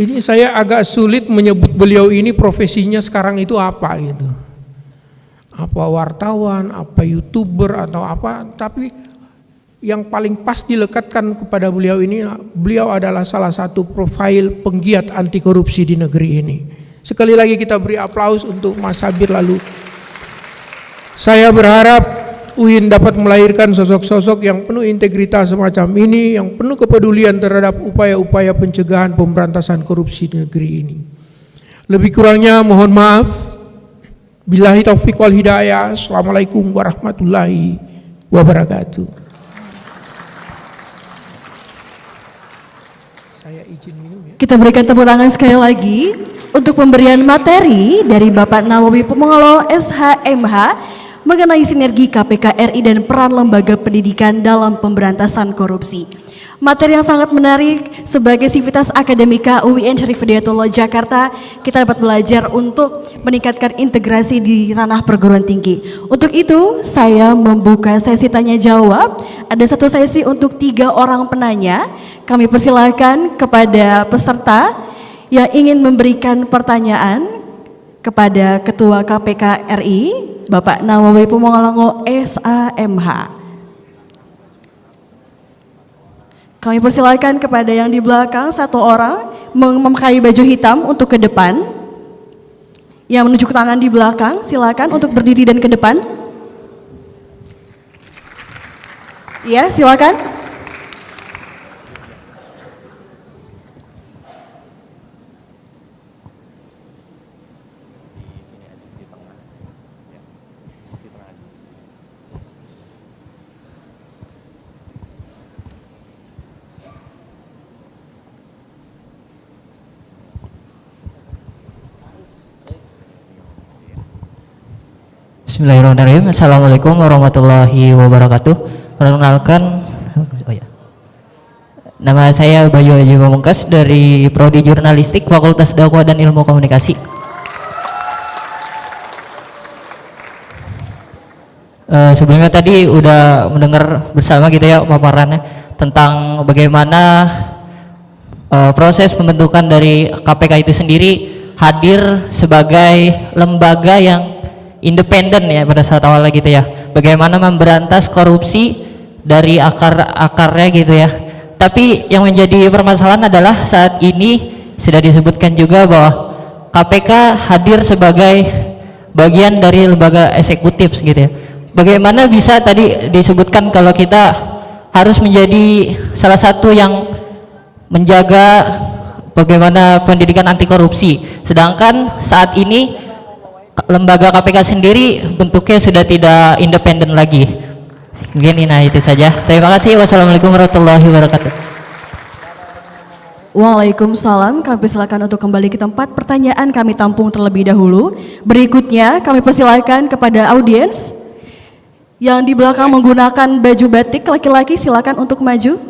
Ini saya agak sulit menyebut beliau ini profesinya sekarang itu apa gitu. Apa wartawan, apa YouTuber atau apa, tapi yang paling pas dilekatkan kepada beliau ini, beliau adalah salah satu profil penggiat anti korupsi di negeri ini. Sekali lagi kita beri aplaus untuk Mas Sabir Lalu. Saya berharap UIN dapat melahirkan sosok-sosok yang penuh integritas semacam ini, yang penuh kepedulian terhadap upaya-upaya pencegahan pemberantasan korupsi di negeri ini. Lebih kurangnya mohon maaf. Billahi taufiq wal hidayah. Assalamualaikum warahmatullahi wabarakatuh. Saya izin minum ya. Kita berikan tepuk tangan sekali lagi untuk pemberian materi dari Bapak Nawawi Pemongolo SHMH mengenai sinergi KPK RI dan peran lembaga pendidikan dalam pemberantasan korupsi. Materi yang sangat menarik sebagai sivitas akademika UIN Syarif Hidayatullah Jakarta, kita dapat belajar untuk meningkatkan integrasi di ranah perguruan tinggi. Untuk itu, saya membuka sesi tanya jawab. Ada satu sesi untuk 3 orang penanya. Kami persilakan kepada peserta yang ingin memberikan pertanyaan kepada Ketua KPK RI, Bapak Nawawi Pemongolo SHMH. Kami persilakan kepada yang di belakang satu orang memakai baju hitam untuk ke depan. Yang menunjuk tangan di belakang, silakan untuk berdiri dan ke depan. Ya, silakan. Bismillahirrahmanirrahim. Assalamualaikum warahmatullahi wabarakatuh. Perkenalkan, nama saya Bayu Haji Pamungkas dari Prodi Jurnalistik Fakultas Dakwah dan Ilmu Komunikasi. Sebelumnya tadi udah mendengar bersama gitu ya paparannya tentang bagaimana proses pembentukan dari KPK itu sendiri hadir sebagai lembaga yang independen ya pada saat awalnya gitu ya, bagaimana memberantas korupsi dari akar-akarnya gitu ya. Tapi yang menjadi permasalahan adalah saat ini sudah disebutkan juga bahwa KPK hadir sebagai bagian dari lembaga eksekutif gitu ya. Bagaimana bisa tadi disebutkan kalau kita harus menjadi salah satu yang menjaga bagaimana pendidikan anti korupsi, sedangkan saat ini lembaga KPK sendiri bentuknya sudah tidak independen lagi. Mungkin itu saja. Terima kasih. Wassalamualaikum warahmatullahi wabarakatuh. Waalaikumsalam. Kami persilakan untuk kembali ke tempat. Pertanyaan kami tampung terlebih dahulu. Berikutnya kami persilakan kepada audiens yang di belakang menggunakan baju batik laki-laki, silakan untuk maju.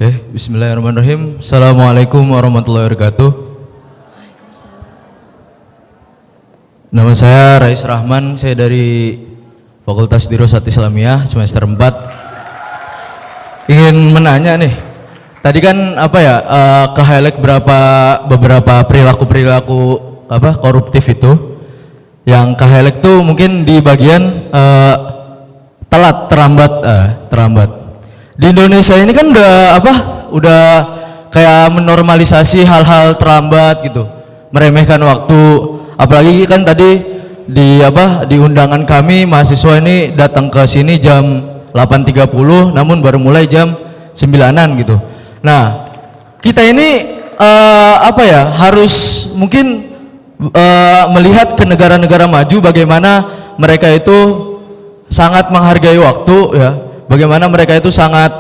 Oke, bismillahirrahmanirrahim. Assalamualaikum warahmatullahi wabarakatuh. Nama saya Rais Rahman, saya dari Fakultas Dirosat Islamiyah semester 4. Ingin menanya nih, tadi kan ke-highlight beberapa perilaku koruptif itu. Yang ke-highlight tuh mungkin di bagian terlambat. Di Indonesia ini kan udah kayak menormalisasi hal-hal terlambat gitu, meremehkan waktu. Apalagi kan tadi di undangan kami mahasiswa ini datang ke sini jam 8.30 namun baru mulai jam 9-an gitu. Nah, kita ini harus mungkin melihat ke negara-negara maju bagaimana mereka itu sangat menghargai waktu ya. Bagaimana mereka itu sangat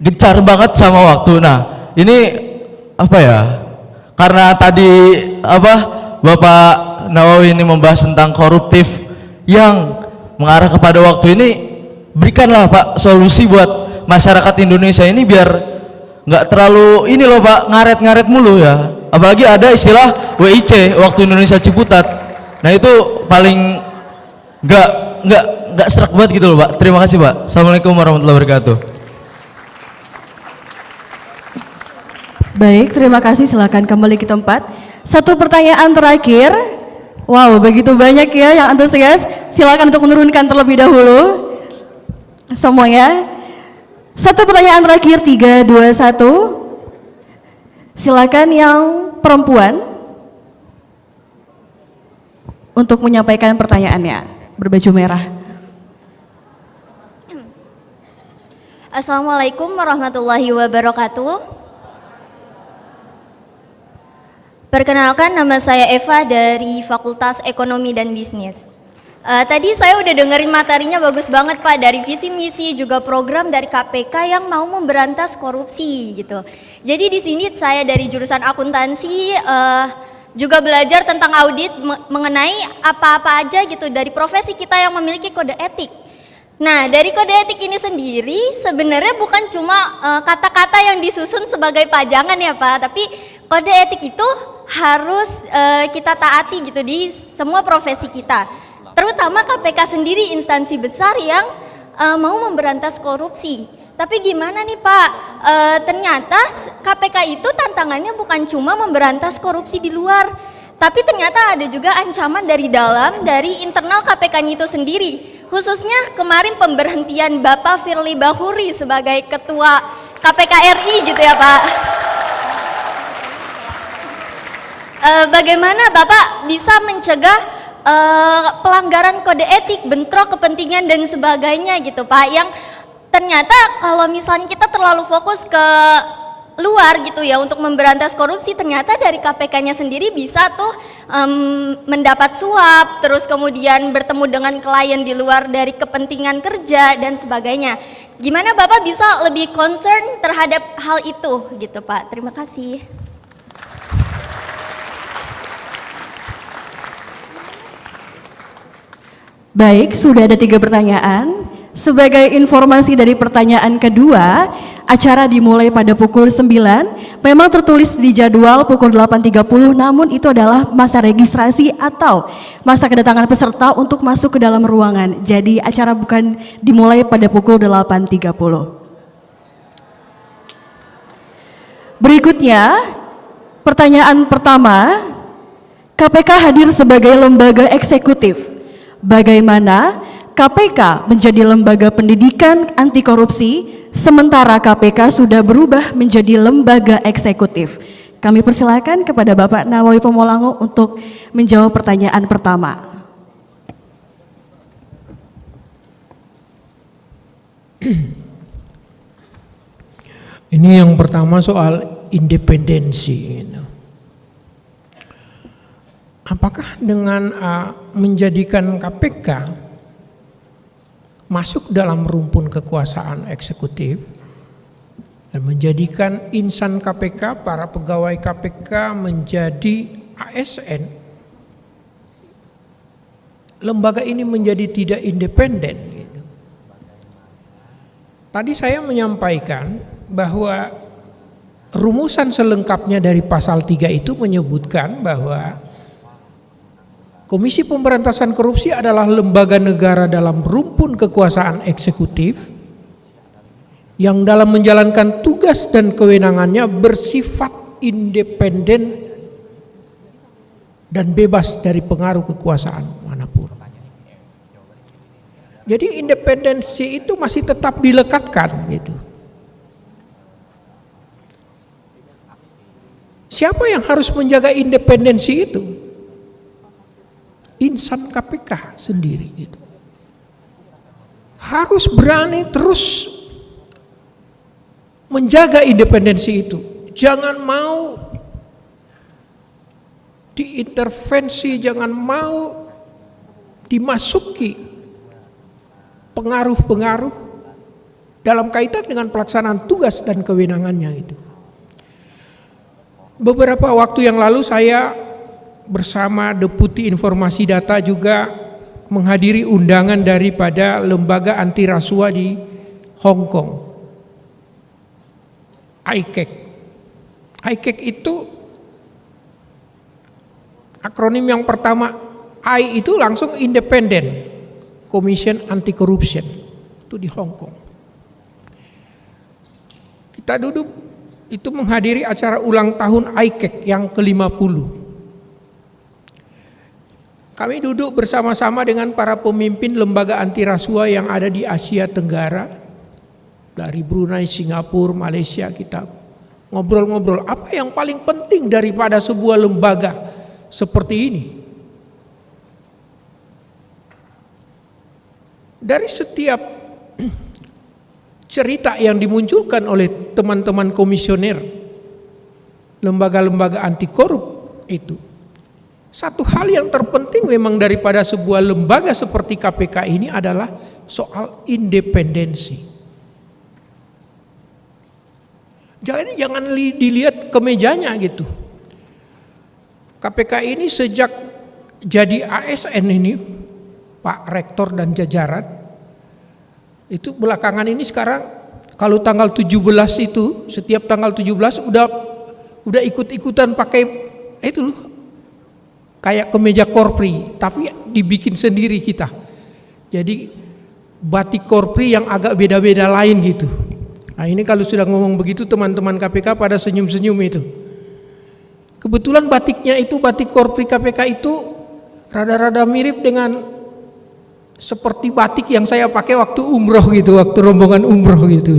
gencar banget sama waktu. Nah, ini karena tadi Bapak Nawawi ini membahas tentang koruptif yang mengarah kepada waktu ini, berikanlah Pak solusi buat masyarakat Indonesia ini biar nggak terlalu ini loh Pak, ngaret-ngaret mulu ya. Apalagi ada istilah WIC, waktu Indonesia Ciputat. Nah, itu paling nggak serak banget gitu loh Pak. Terima kasih Pak. Assalamualaikum warahmatullahi wabarakatuh. Baik, terima kasih. Silakan kembali ke tempat. Satu pertanyaan terakhir. Wow, begitu banyak ya yang antusias. Silakan untuk menurunkan terlebih dahulu semuanya. Satu pertanyaan terakhir, 3, 2, 1. Silakan yang perempuan untuk menyampaikan pertanyaannya, berbaju merah. Assalamualaikum warahmatullahi wabarakatuh. Perkenalkan, nama saya Eva dari Fakultas Ekonomi dan Bisnis. Tadi saya udah dengerin materinya bagus banget Pak, dari visi misi juga program dari KPK yang mau memberantas korupsi gitu. Jadi di sini saya dari jurusan akuntansi juga belajar tentang audit mengenai apa-apa aja gitu dari profesi kita yang memiliki kode etik. Nah, dari kode etik ini sendiri sebenarnya bukan cuma kata-kata yang disusun sebagai pajangan ya Pak, tapi kode etik itu harus kita taati gitu di semua profesi kita. Terutama KPK sendiri instansi besar yang mau memberantas korupsi. Tapi gimana nih Pak, ternyata KPK itu tantangannya bukan cuma memberantas korupsi di luar, tapi ternyata ada juga ancaman dari dalam, dari internal KPK-nya itu sendiri. Khususnya kemarin pemberhentian Bapak Firly Bahuri sebagai Ketua KPK RI gitu ya Pak. Bagaimana Bapak bisa mencegah pelanggaran kode etik, bentrok kepentingan dan sebagainya gitu Pak, yang ternyata kalau misalnya kita terlalu fokus ke luar gitu ya untuk memberantas korupsi, ternyata dari KPK-nya sendiri bisa tuh mendapat suap, terus kemudian bertemu dengan klien di luar dari kepentingan kerja dan sebagainya. Gimana Bapak bisa lebih concern terhadap hal itu gitu Pak? Terima kasih. Baik, sudah ada 3 pertanyaan. Sebagai informasi dari pertanyaan kedua, acara dimulai pada pukul 9. Memang tertulis di jadwal pukul 8.30, namun itu adalah masa registrasi atau masa kedatangan peserta untuk masuk ke dalam ruangan. Jadi acara bukan dimulai pada pukul 8.30. Berikutnya, pertanyaan pertama, KPK hadir sebagai lembaga eksekutif. Bagaimana KPK menjadi lembaga pendidikan anti korupsi, sementara KPK sudah berubah menjadi lembaga eksekutif? Kami persilakan kepada Bapak Nawawi Pomolango untuk menjawab pertanyaan pertama. Ini yang pertama soal independensi. Apakah dengan menjadikan KPK masuk dalam rumpun kekuasaan eksekutif dan menjadikan insan KPK, para pegawai KPK menjadi ASN, lembaga ini menjadi tidak independen gitu. Tadi saya menyampaikan bahwa rumusan selengkapnya dari pasal 3 itu menyebutkan bahwa Komisi Pemberantasan Korupsi adalah lembaga negara dalam rumpun kekuasaan eksekutif yang dalam menjalankan tugas dan kewenangannya bersifat independen dan bebas dari pengaruh kekuasaan manapun. Jadi independensi itu masih tetap dilekatkan gitu. Siapa yang harus menjaga independensi itu? Insan KPK sendiri itu harus berani terus menjaga independensi itu. Jangan mau diintervensi, jangan mau dimasuki pengaruh-pengaruh dalam kaitan dengan pelaksanaan tugas dan kewenangannya itu. Beberapa waktu yang lalu saya bersama Deputi Informasi Data juga menghadiri undangan daripada lembaga anti rasuah di Hong Kong, ICAC. ICAC itu akronim yang pertama, I itu langsung Independent Commission Anti Corruption, itu di Hong Kong. Kita duduk itu menghadiri acara ulang tahun ICAC yang ke-50. Kami duduk bersama-sama dengan para pemimpin lembaga anti rasuah yang ada di Asia Tenggara, dari Brunei, Singapura, Malaysia. Kita ngobrol-ngobrol apa yang paling penting daripada sebuah lembaga seperti ini. Dari setiap cerita yang dimunculkan oleh teman-teman komisioner lembaga-lembaga anti korup itu, satu hal yang terpenting memang daripada sebuah lembaga seperti KPK ini adalah soal independensi. Jangan dilihat ke mejanya gitu. KPK ini sejak jadi ASN ini, Pak Rektor dan jajaran, itu belakangan ini sekarang kalau tanggal 17 itu, setiap tanggal 17 udah udah ikut-ikutan pakai itu loh, kayak kemeja korpri, tapi dibikin sendiri kita. Jadi batik korpri yang agak beda-beda lain gitu. Nah ini kalau sudah ngomong begitu teman-teman KPK pada senyum-senyum itu. Kebetulan batiknya itu, batik korpri KPK itu rada-rada mirip dengan seperti batik yang saya pakai waktu umroh gitu, waktu rombongan umroh gitu.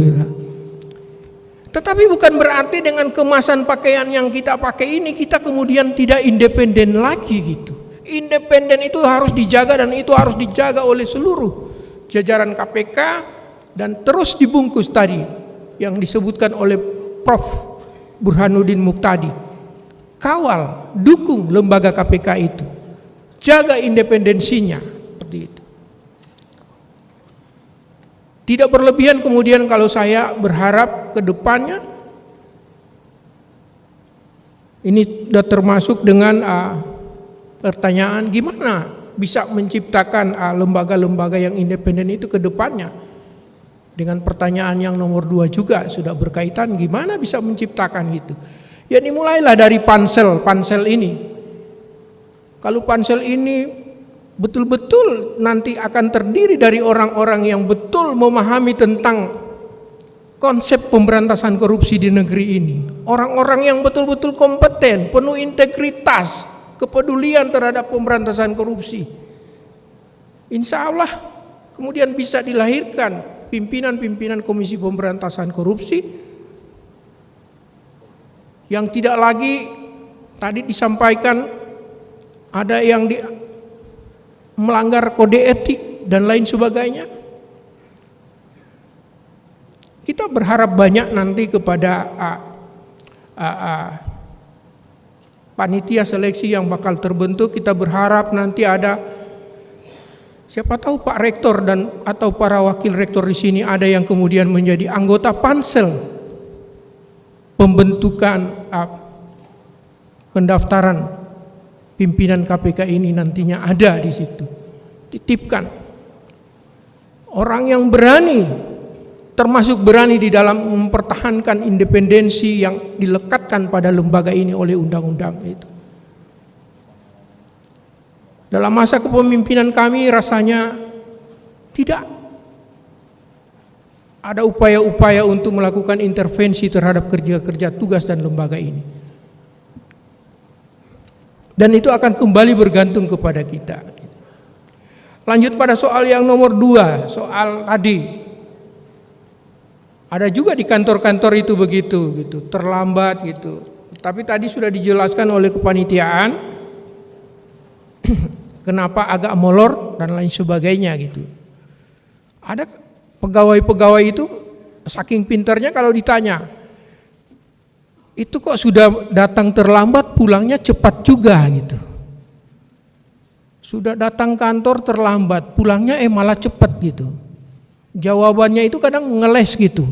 Tetapi bukan berarti dengan kemasan pakaian yang kita pakai ini kita kemudian tidak independen lagi gitu. Independen itu harus dijaga, dan itu harus dijaga oleh seluruh jajaran KPK, dan terus dibungkus tadi yang disebutkan oleh Prof. Burhanuddin Muqtadi. Kawal, dukung lembaga KPK itu, jaga independensinya, seperti itu. Tidak berlebihan kemudian kalau saya berharap ke depannya, ini sudah termasuk dengan pertanyaan gimana bisa menciptakan lembaga-lembaga yang independen itu ke depannya. Dengan pertanyaan yang nomor 2 juga sudah berkaitan, gimana bisa menciptakan gitu. Ya dimulailah dari pansel ini. Kalau pansel ini betul-betul nanti akan terdiri dari orang-orang yang betul memahami tentang konsep pemberantasan korupsi di negeri ini. Orang-orang yang betul-betul kompeten, penuh integritas, kepedulian terhadap pemberantasan korupsi. Insya Allah kemudian bisa dilahirkan pimpinan-pimpinan Komisi Pemberantasan Korupsi yang tidak lagi tadi disampaikan ada yang melanggar kode etik dan lain sebagainya. Kita berharap banyak nanti kepada panitia seleksi yang bakal terbentuk. Kita berharap nanti ada, siapa tahu Pak Rektor dan atau para wakil rektor di sini ada yang kemudian menjadi anggota pansel pembentukan pendaftaran pimpinan KPK ini, nantinya ada di situ. Titipkan orang yang berani, termasuk berani di dalam mempertahankan independensi yang dilekatkan pada lembaga ini oleh undang-undang itu. Dalam masa kepemimpinan kami rasanya tidak ada upaya-upaya untuk melakukan intervensi terhadap kerja-kerja tugas dan lembaga ini. Dan itu akan kembali bergantung kepada kita. Lanjut pada soal yang nomor 2, soal tadi. Ada juga di kantor-kantor itu begitu gitu, terlambat gitu. Tapi tadi sudah dijelaskan oleh kepanitiaan kenapa agak molor dan lain sebagainya gitu. Ada pegawai-pegawai itu saking pintarnya kalau ditanya, itu kok sudah datang terlambat, pulangnya cepat juga gitu. Sudah datang kantor terlambat, pulangnya malah cepat gitu. Jawabannya itu kadang ngeles gitu.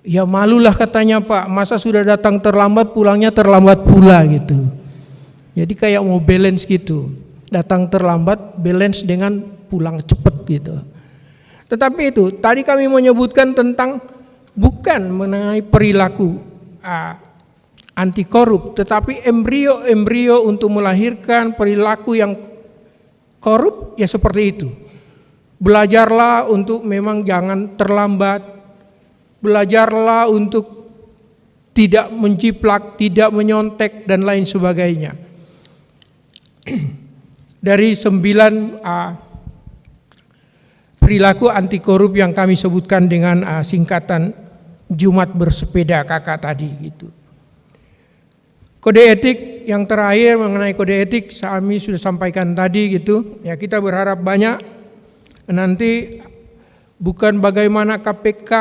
Ya malulah katanya Pak, masa sudah datang terlambat, pulangnya terlambat pula gitu. Jadi kayak mau balance gitu. Datang terlambat, balance dengan pulang cepat gitu. Tetapi itu, tadi kami menyebutkan tentang bukan mengenai perilaku anti korup, tetapi embrio untuk melahirkan perilaku yang korup ya seperti itu. Belajarlah untuk memang jangan terlambat, belajarlah untuk tidak menjiplak, tidak menyontek dan lain sebagainya. Dari 9 perilaku anti korup yang kami sebutkan dengan singkatan Jumat bersepeda kakak tadi gitu. Kode etik yang terakhir, mengenai kode etik kami sudah sampaikan tadi gitu. Ya kita berharap banyak nanti bukan bagaimana KPK,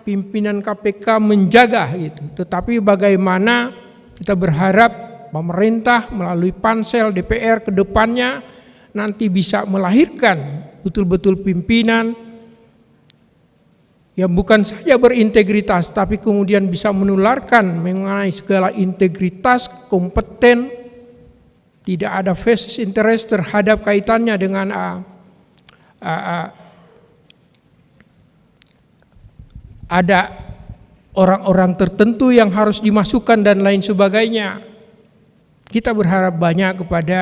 pimpinan KPK menjaga gitu, tetapi bagaimana kita berharap pemerintah melalui pansel DPR ke depannya nanti bisa melahirkan betul-betul pimpinan yang bukan saja berintegritas, tapi kemudian bisa menularkan mengenai segala integritas, kompeten, tidak ada vested interest terhadap kaitannya dengan ada orang-orang tertentu yang harus dimasukkan dan lain sebagainya. Kita berharap banyak kepada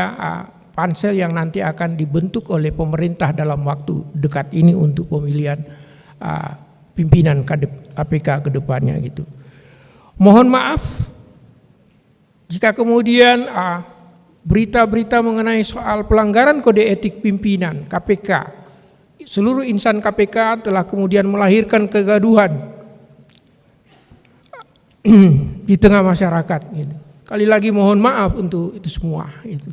pansel yang nanti akan dibentuk oleh pemerintah dalam waktu dekat ini untuk pemilihan pimpinan KPK ke depannya gitu. Mohon maaf jika kemudian berita-berita mengenai soal pelanggaran kode etik pimpinan KPK, seluruh insan KPK telah kemudian melahirkan kegaduhan di tengah masyarakat gitu. Kali lagi mohon maaf untuk itu semua itu.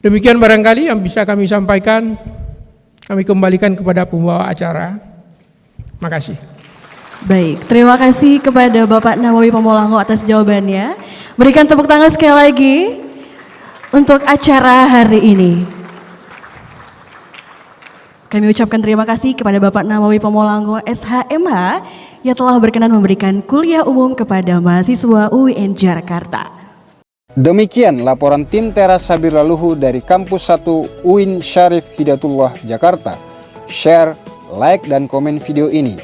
Demikian barangkali yang bisa kami sampaikan. Kami kembalikan kepada pembawa acara. Terima kasih. Baik, terima kasih kepada Bapak Nawawi Pamolango atas jawabannya. Berikan tepuk tangan sekali lagi untuk acara hari ini. Kami ucapkan terima kasih kepada Bapak Nawawi Pamolango SHMH yang telah berkenan memberikan kuliah umum kepada mahasiswa UIN Jakarta. Demikian laporan tim Teras Sabir Laluhu dari Kampus 1 UIN Syarif Hidayatullah Jakarta. Share, like, dan komen video ini.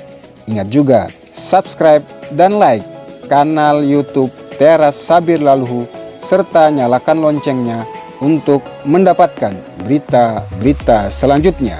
Ingat juga, subscribe dan like kanal YouTube Teras Sabir Laluhu serta nyalakan loncengnya untuk mendapatkan berita-berita selanjutnya.